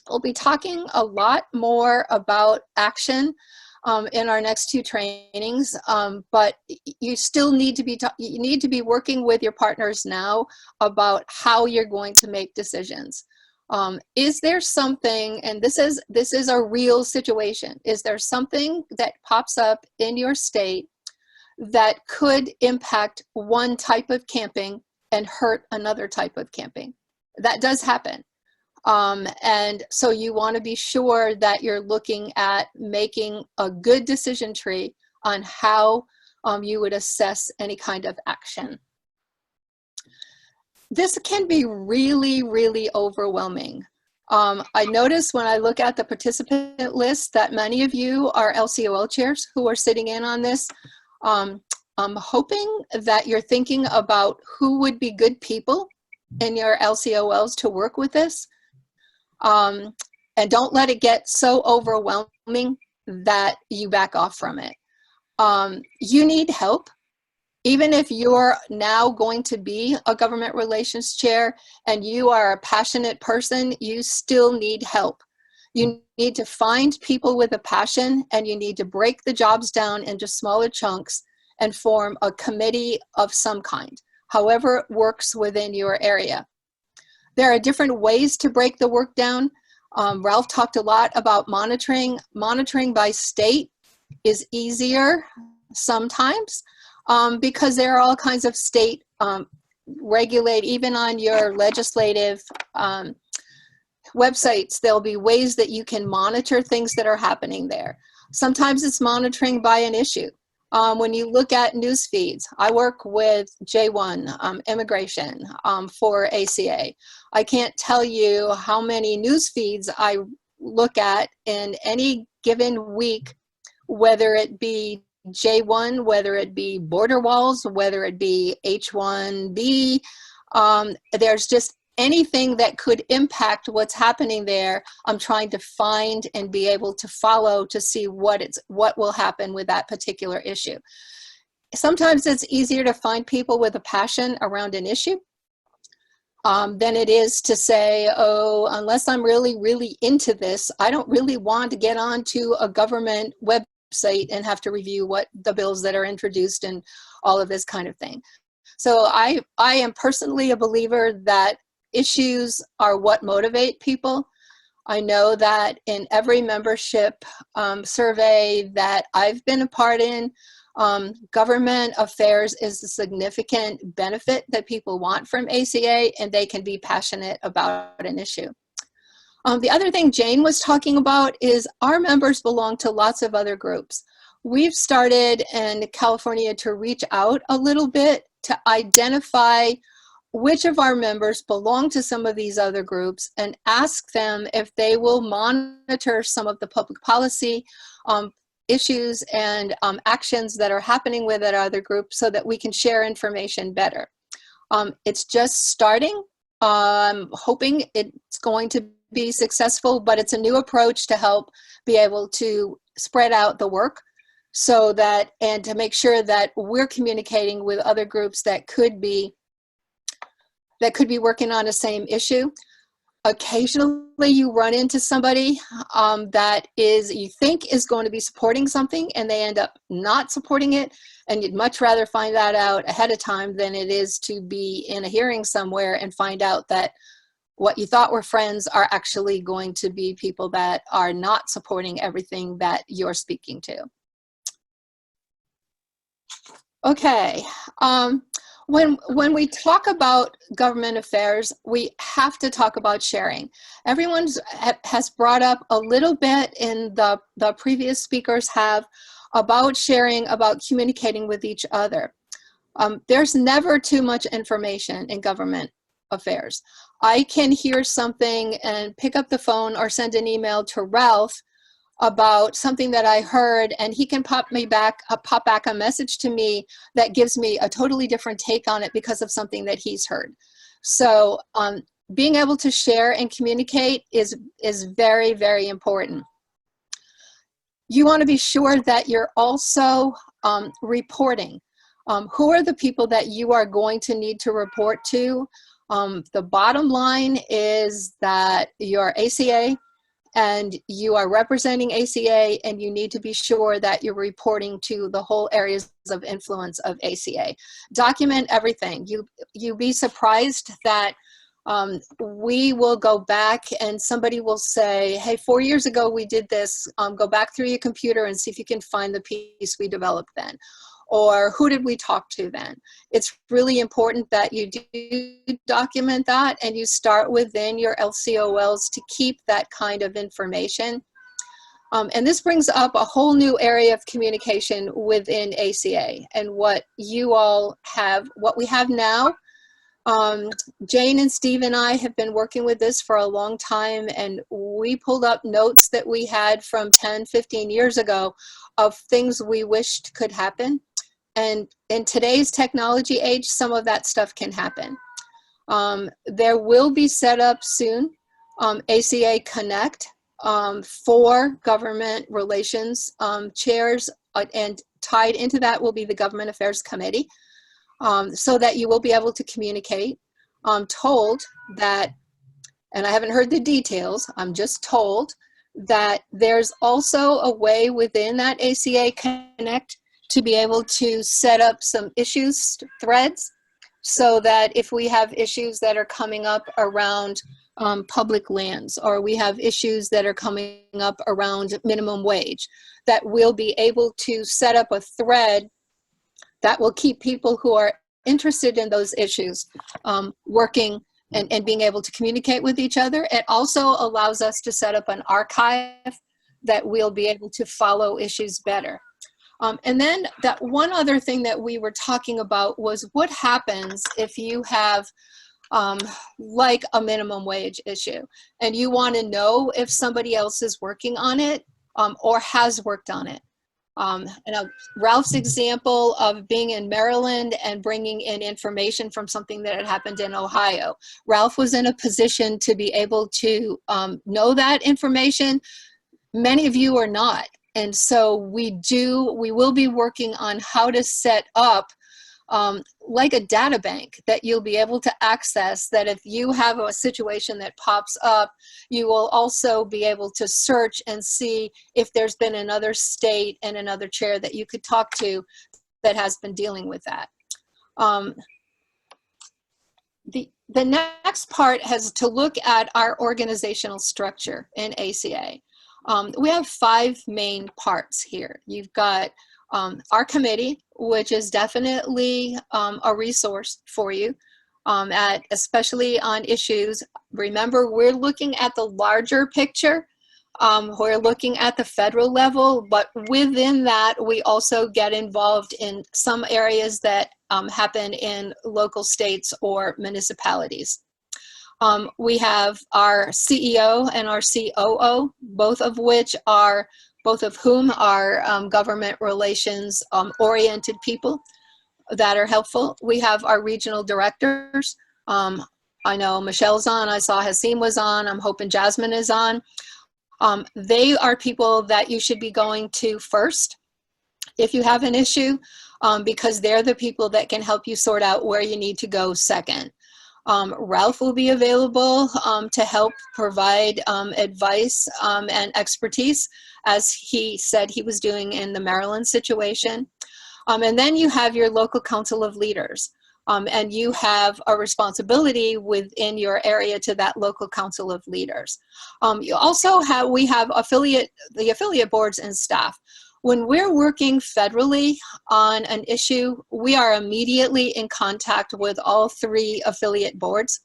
We'll be talking a lot more about action in our next two trainings, but you still need to be working with your partners now about how you're going to make decisions. Is there something, and this is a real situation, is there something that pops up in your state that could impact one type of camping and hurt another type of camping? That does happen. And so you want to be sure that you're looking at making a good decision tree on how you would assess any kind of action. This can be really, really overwhelming. I notice when I look at the participant list that many of you are LCOL chairs who are sitting in on this. I'm hoping that you're thinking about who would be good people in your LCOLs to work with this. And don't let it get so overwhelming that you back off from it. You need help. Even if you're now going to be a government relations chair and you are a passionate person, you still need help. You need to find people with a passion, and you need to break the jobs down into smaller chunks and form a committee of some kind, however it works within your area. There are different ways to break the work down. Ralph talked a lot about monitoring. Monitoring by state is easier sometimes because there are all kinds of state regulate, even on your legislative websites, there'll be ways that you can monitor things that are happening there. Sometimes it's monitoring by an issue. When you look at news feeds, I work with J1 immigration for ACA. I can't tell you how many news feeds I look at in any given week, whether it be J1, whether it be border walls, whether it be H1B. There's just anything that could impact what's happening there. I'm trying to find and be able to follow to see what will happen with that particular issue. Sometimes it's easier to find people with a passion around an issue than it is to say, oh, unless I'm really, really into this, I don't really want to get onto a government website and have to review what the bills that are introduced and all of this kind of thing. So I am personally a believer that issues are what motivate people. I know that in every membership survey that I've been a part in, government affairs is a significant benefit that people want from ACA, and they can be passionate about an issue. The other thing Jane was talking about is our members belong to lots of other groups. We've started in California to reach out a little bit to identify which of our members belong to some of these other groups and ask them if they will monitor some of the public policy issues and actions that are happening with that other group so that we can share information better. It's just starting. I'm hoping it's going to be successful, but it's a new approach to help be able to spread out the work so that, and to make sure that we're communicating with other groups that could be working on the same issue. Occasionally you run into somebody that you think is going to be supporting something and they end up not supporting it, and you'd much rather find that out ahead of time than it is to be in a hearing somewhere and find out that what you thought were friends are actually going to be people that are not supporting everything that you're speaking to. Okay. When we talk about government affairs, we have to talk about sharing. Everyone has brought up a little bit, in the previous speakers have, about sharing, about communicating with each other. There's never too much information in government. affairs. I can hear something and pick up the phone or send an email to Ralph about something that I heard, and he can pop back a message to me that gives me a totally different take on it because of something that he's heard. So being able to share and communicate is very, very important. You want to be sure that you're also reporting. Who are the people that you are going to need to report to? The bottom line is that you're ACA and you are representing ACA, and you need to be sure that you're reporting to the whole areas of influence of ACA. Document everything. You'd be surprised that we will go back and somebody will say, hey, 4 years ago we did this. Go back through your computer and see if you can find the piece we developed then. Or who did we talk to then? It's really important that you do document that, and you start within your LCOLs to keep that kind of information. And this brings up a whole new area of communication within ACA and what you all have, what we have now. Jane and Steve and I have been working with this for a long time, and we pulled up notes that we had from 10, 15 years ago of things we wished could happen. And in today's technology age, some of that stuff can happen. There will be set up soon, ACA Connect for government relations chairs, and tied into that will be the Government Affairs Committee, so that you will be able to communicate. I'm told that, and I haven't heard the details, I'm just told that there's also a way within that ACA Connect to be able to set up some issues threads, so that if we have issues that are coming up around public lands, or we have issues that are coming up around minimum wage, that we'll be able to set up a thread that will keep people who are interested in those issues working and being able to communicate with each other. It also allows us to set up an archive that we'll be able to follow issues better. And then that one other thing that we were talking about was what happens if you have like a minimum wage issue and you want to know if somebody else is working on it or has worked on it. Ralph's example of being in Maryland and bringing in information from something that had happened in Ohio. Ralph was in a position to be able to know that information. Many of you are not. And so we will be working on how to set up like a data bank that you'll be able to access, that if you have a situation that pops up, you will also be able to search and see if there's been another state and another chair that you could talk to that has been dealing with that. The next part has to look at our organizational structure in ACA. We have 5 main parts here. You've got our committee, which is definitely a resource for you, especially on issues. Remember, we're looking at the larger picture. We're looking at the federal level, but within that, we also get involved in some areas that happen in local states or municipalities. We have our CEO and our COO, both of whom are government relations oriented people that are helpful. We have our regional directors. I know Michelle's on, I saw Hasim was on, I'm hoping Jasmine is on. They are people that you should be going to first if you have an issue, because they're the people that can help you sort out where you need to go second. Ralph will be available to help provide advice and expertise, as he said he was doing in the Maryland situation. And then you have your local council of leaders, and you have a responsibility within your area to that local council of leaders. We have the affiliate boards and staff. When we're working federally on an issue, we are immediately in contact with all 3 affiliate boards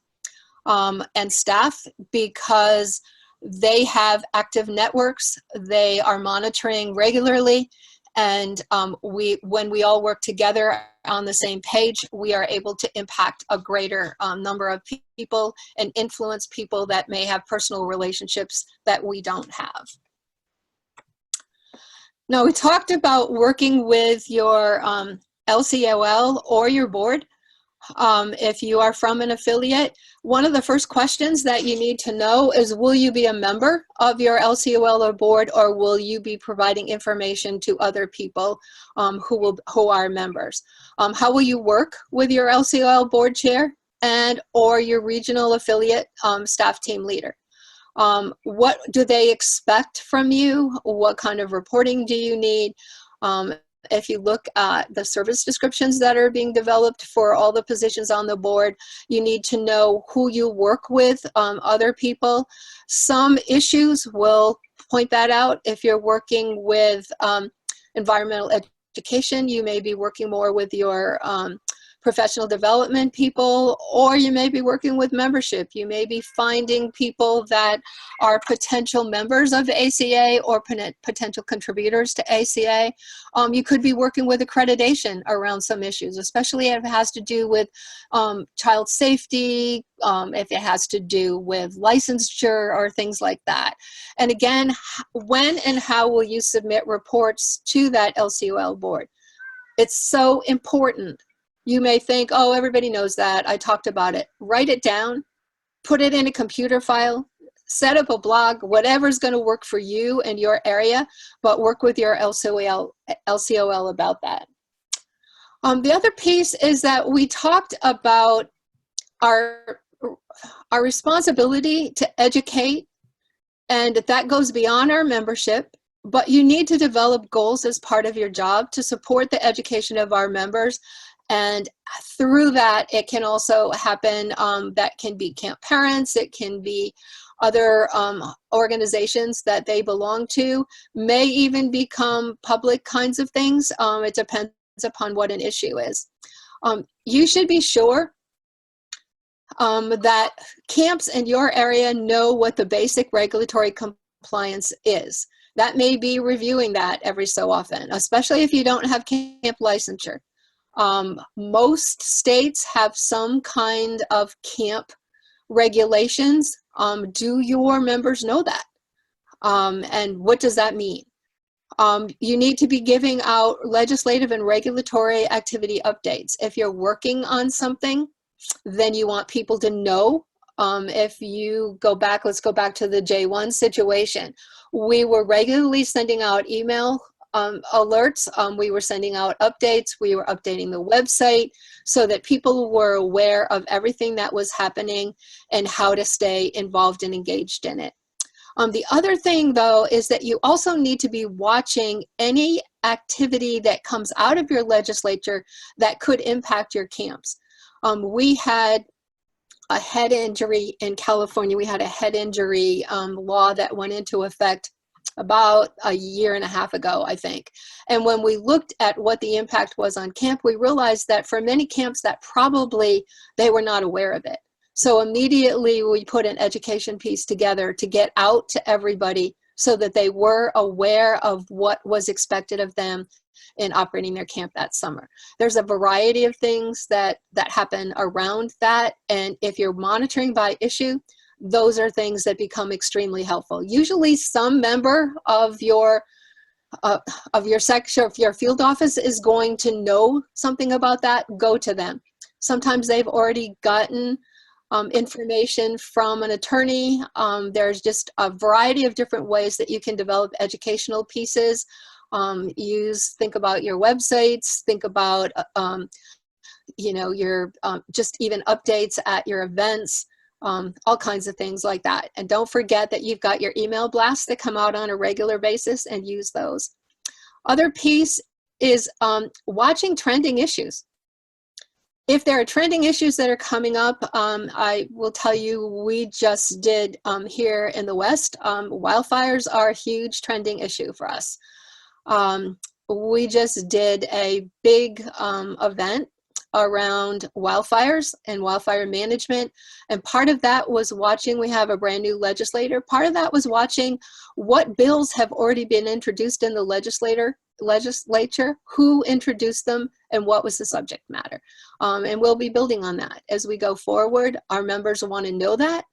and staff, because they have active networks. They are monitoring regularly, and when we all work together on the same page, we are able to impact a greater number of people and influence people that may have personal relationships that we don't have. Now, we talked about working with your LCOL or your board. If you are from an affiliate, one of the first questions that you need to know is, will you be a member of your LCOL or board, or will you be providing information to other people who are members? How will you work with your LCOL board chair and or your regional affiliate staff team leader? What do they expect from you? What kind of reporting do you need? If you look at the service descriptions that are being developed for all the positions on the board, you need to know who you work with, other people. Some issues will point that out. If you're working with environmental education, you may be working more with your professional development people, or you may be working with membership. You may be finding people that are potential members of ACA or potential contributors to ACA. You could be working with accreditation around some issues, especially if it has to do with child safety, if it has to do with licensure or things like that. And again, when and how will you submit reports to that LCOL board? It's so important. You may think, oh, everybody knows that. I talked about it. Write it down, put it in a computer file, set up a blog, whatever's going to work for you and your area, but work with your LCOL about that. The other piece is that we talked about our responsibility to educate, and that goes beyond our membership. But you need to develop goals as part of your job to support the education of our members. And through that, it can also happen, that can be camp parents, it can be other organizations that they belong to, may even become public kinds of things. It depends upon what an issue is. You should be sure that camps in your area know what the basic regulatory compliance is. That may be reviewing that every so often, especially if you don't have camp licensure. Most states have some kind of camp regulations. Do your members know that? And what does that mean? You need to be giving out legislative and regulatory activity updates. If you're working on something, then you want people to know. If you go back, let's go back to the J1 situation. We were regularly sending out email alerts. We were sending out updates. We were updating the website so that people were aware of everything that was happening and how to stay involved and engaged in it. The other thing, though, is that you also need to be watching any activity that comes out of your legislature that could impact your camps. We had a head injury in California. We had a head injury law that went into effect about a year and a half ago, I think. And when we looked at what the impact was on camp, we realized that for many camps that probably they were not aware of it. So immediately we put an education piece together to get out to everybody so that they were aware of what was expected of them in operating their camp that summer. There's a variety of things that happen around that. And if you're monitoring by issue, those are things that become extremely helpful. Usually some member of your section, of your field office is going to know something about that. Go to them. Sometimes they've already gotten information from an attorney. There's just a variety of different ways that you can develop educational pieces. Think about your websites, think about, your just even updates at your events, all kinds of things like that. And don't forget that you've got your email blasts that come out on a regular basis, and use those. Other piece is watching trending issues. If there are trending issues that are coming up, I will tell you, we just did here in the West, wildfires are a huge trending issue for us. We just did a big event around wildfires and wildfire management. And part of that was watching, we have a brand new legislator, part of that was watching what bills have already been introduced in the legislature legislature, who introduced them, and what was the subject matter. And we'll be building on that as we go forward. Our members want to know that.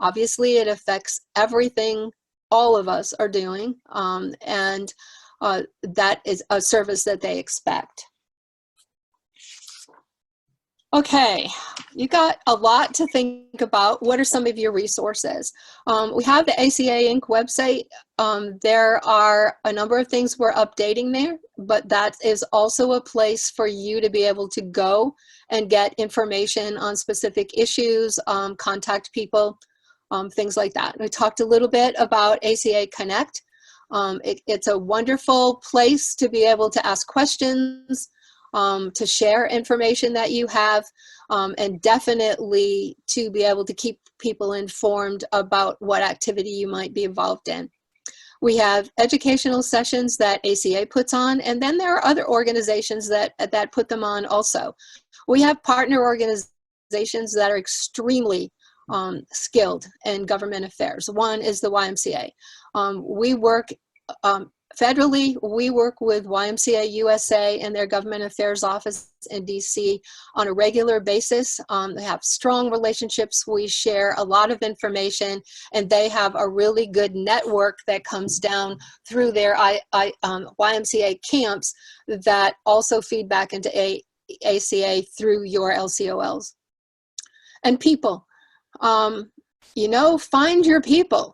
Obviously, it affects everything all of us are doing, and that is a service that they expect. Okay, you got a lot to think about. What are some of your resources? We have the ACA Inc. website. There are a number of things we're updating there, but that is also a place for you to be able to go and get information on specific issues, contact people, things like that. We talked a little bit about ACA Connect. It's a wonderful place to be able to ask questions, to share information that you have, and definitely to be able to keep people informed about what activity you might be involved in. We have educational sessions that ACA puts on, and then there are other organizations that put them on also. We have partner organizations that are extremely skilled in government affairs. One is the YMCA. We work federally, we work with YMCA USA and their government affairs office in DC on a regular basis. They have strong relationships. We share a lot of information, and they have a really good network that comes down through their YMCA camps that also feed back into ACA through your LCOLs. And people, you know, find your people.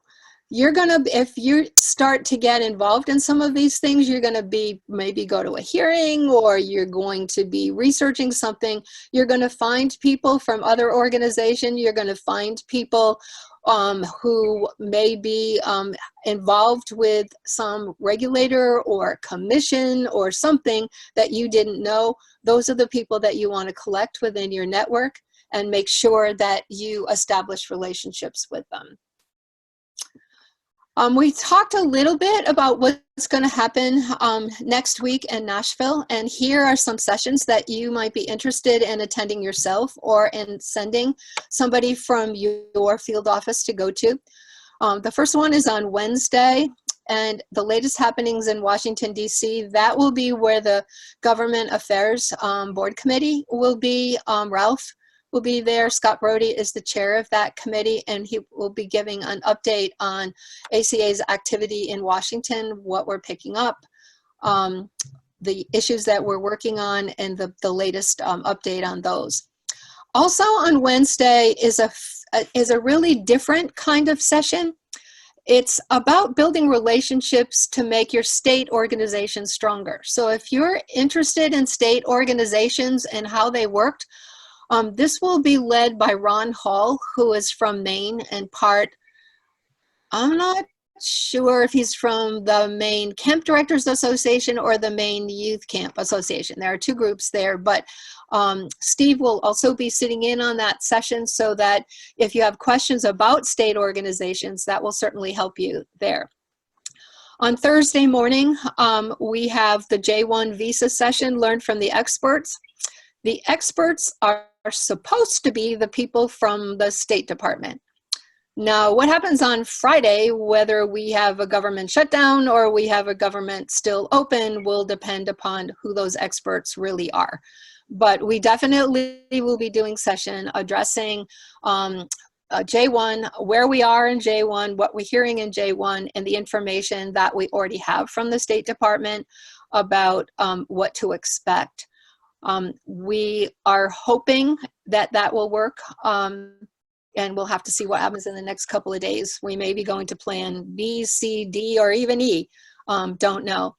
You're gonna, if you start to get involved in some of these things, you're gonna be, maybe go to a hearing, or you're going to be researching something. You're gonna find people from other organizations. You're gonna find people who may be involved with some regulator or commission or something that you didn't know. Those are the people that you wanna collect within your network and make sure that you establish relationships with them. We talked a little bit about what's going to happen next week in Nashville, and here are some sessions that you might be interested in attending yourself or in sending somebody from your field office to go to. The first one is on Wednesday, and the latest happenings in Washington, D.C., that will be where the Government Affairs Board Committee will be. Ralph will be there. Scott Brody is the chair of that committee, and he will be giving an update on ACA's activity in Washington, what we're picking up, the issues that we're working on, and the latest update on those. Also on Wednesday is a really different kind of session. It's about building relationships to make your state organization stronger. So if you're interested in state organizations and how they worked, this will be led by Ron Hall, who is from Maine and I'm not sure if he's from the Maine Camp Directors Association or the Maine Youth Camp Association. There are two groups there, but Steve will also be sitting in on that session, so that if you have questions about state organizations, that will certainly help you there. On Thursday morning, we have the J1 visa session, Learn from the Experts. The experts are supposed to be the people from the State Department. Now, what happens on Friday, whether we have a government shutdown or we have a government still open, will depend upon who those experts really are. But we definitely will be doing session addressing J1, where we are in J1, what we're hearing in J1, and the information that we already have from the State Department about what to expect. We are hoping that that will work, and we'll have to see what happens in the next couple of days. We may be going to plan B, C, D, or even E, don't know.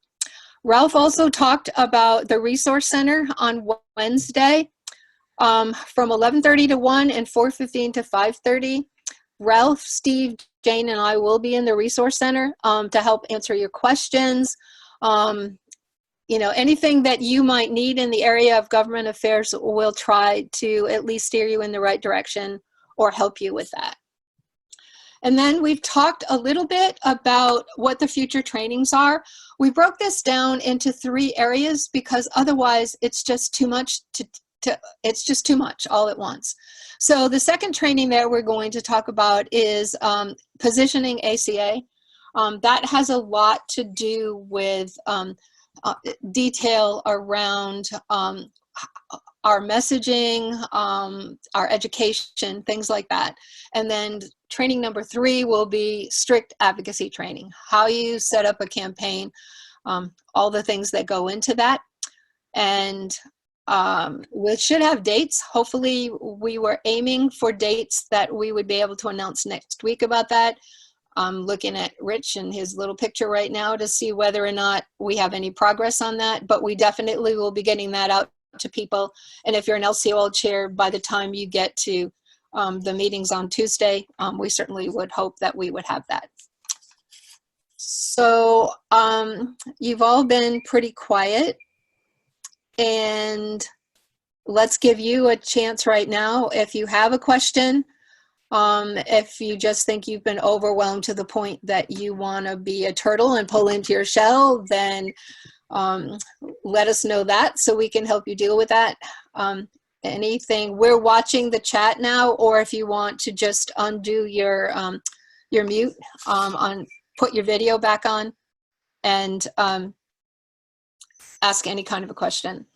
Ralph also talked about the Resource Center on Wednesday from 11:30 to 1 and 4:15 to 5:30. Ralph, Steve, Jane, and I will be in the Resource Center to help answer your questions. You know, anything that you might need in the area of government affairs, we'll try to at least steer you in the right direction or help you with that. And then we've talked a little bit about what the future trainings are. We broke this down into 3 areas because otherwise it's just too much it's just too much all at once. So the second training that we're going to talk about is positioning ACA. That has a lot to do with detail around our messaging, our education, things like that. And then training number 3 will be strict advocacy training, how you set up a campaign, all the things that go into that. And we should have dates. Hopefully we were aiming for dates that we would be able to announce next week about that. I'm looking at Rich and his little picture right now to see whether or not we have any progress on that, but we definitely will be getting that out to people. And if you're an LCOL chair, by the time you get to the meetings on Tuesday, we certainly would hope that we would have that. So you've all been pretty quiet, and let's give you a chance right now. If you have a question, if you just think you've been overwhelmed to the point that you want to be a turtle and pull into your shell, then let us know that so we can help you deal with that. Anything, we're watching the chat now, or if you want to just undo your mute, put your video back on, and ask any kind of a question.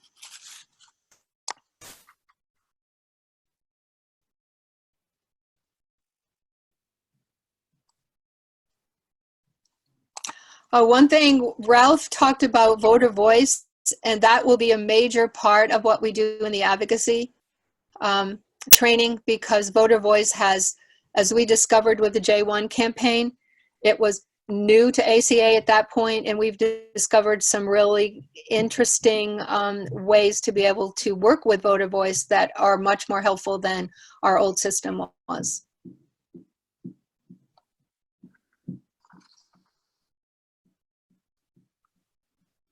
One thing, Ralph talked about voter voice, and that will be a major part of what we do in the advocacy training, because voter voice has, as we discovered with the J1 campaign, it was new to ACA at that point, and we've discovered some really interesting ways to be able to work with voter voice that are much more helpful than our old system was.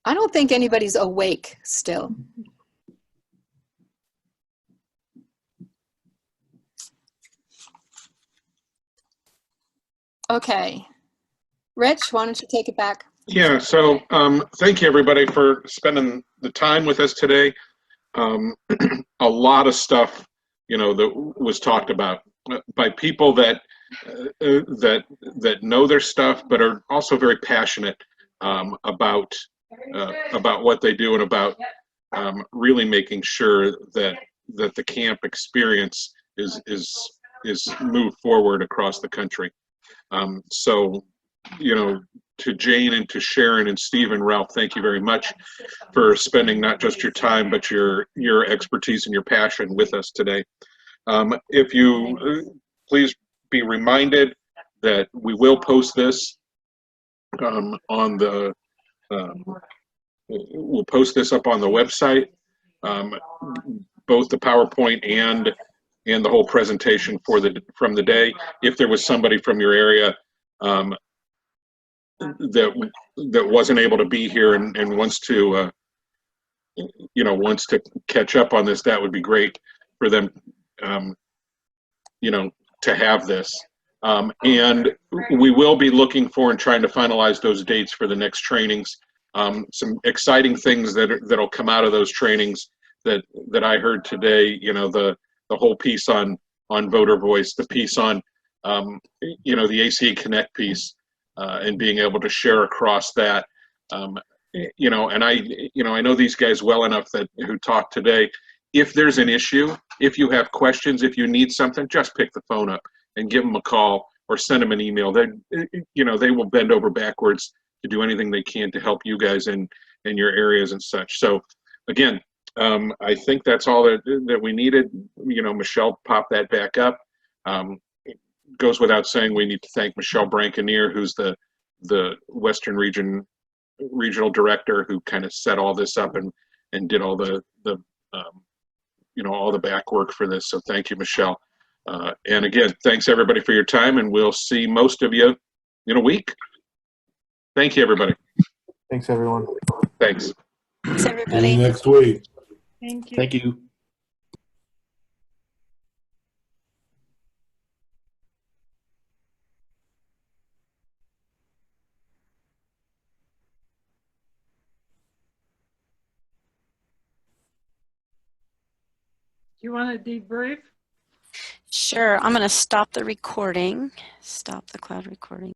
I don't think anybody's awake still. Okay. Rich, why don't you take it back? Yeah, so thank you everybody for spending the time with us today. A lot of stuff, you know, that was talked about by people that that know their stuff, but are also very passionate about what they do, and about really making sure that the camp experience is moved forward across the country. So, you know, to Jane and to Sharon and Steve and Ralph, thank you very much for spending not just your time, but your expertise and your passion with us today. If you please be reminded that we will post this on the we'll post this up on the website, both the PowerPoint and the whole presentation from the day. If there was somebody from your area that wasn't able to be here and wants to wants to catch up on this, that would be great for them, you know, to have this. And we will be looking for and trying to finalize those dates for the next trainings. Some exciting things that'll come out of those trainings that I heard today. You know, the whole piece on voter voice, the piece on you know, the ACA Connect piece, and being able to share across that. You know, and I know these guys well enough who talked today. If there's an issue, if you have questions, if you need something, just pick the phone up and give them a call or send them an email. You know, they will bend over backwards to do anything they can to help you guys in your areas and such. So again, I think that's all that we needed. You know, Michelle popped that back up. It goes without saying, we need to thank Michelle Brankenier, who's the Western regional director, who kind of set all this up and did all the you know, all the back work for this. So thank you, Michelle. And again, thanks everybody for your time, and we'll see most of you in a week. Thank you, everybody. Thanks, everyone. Thanks. Thanks, See everybody. you next week. Thank you. Thank you. Do you want to debrief? Sure. I'm going to stop the recording. Stop the cloud recording.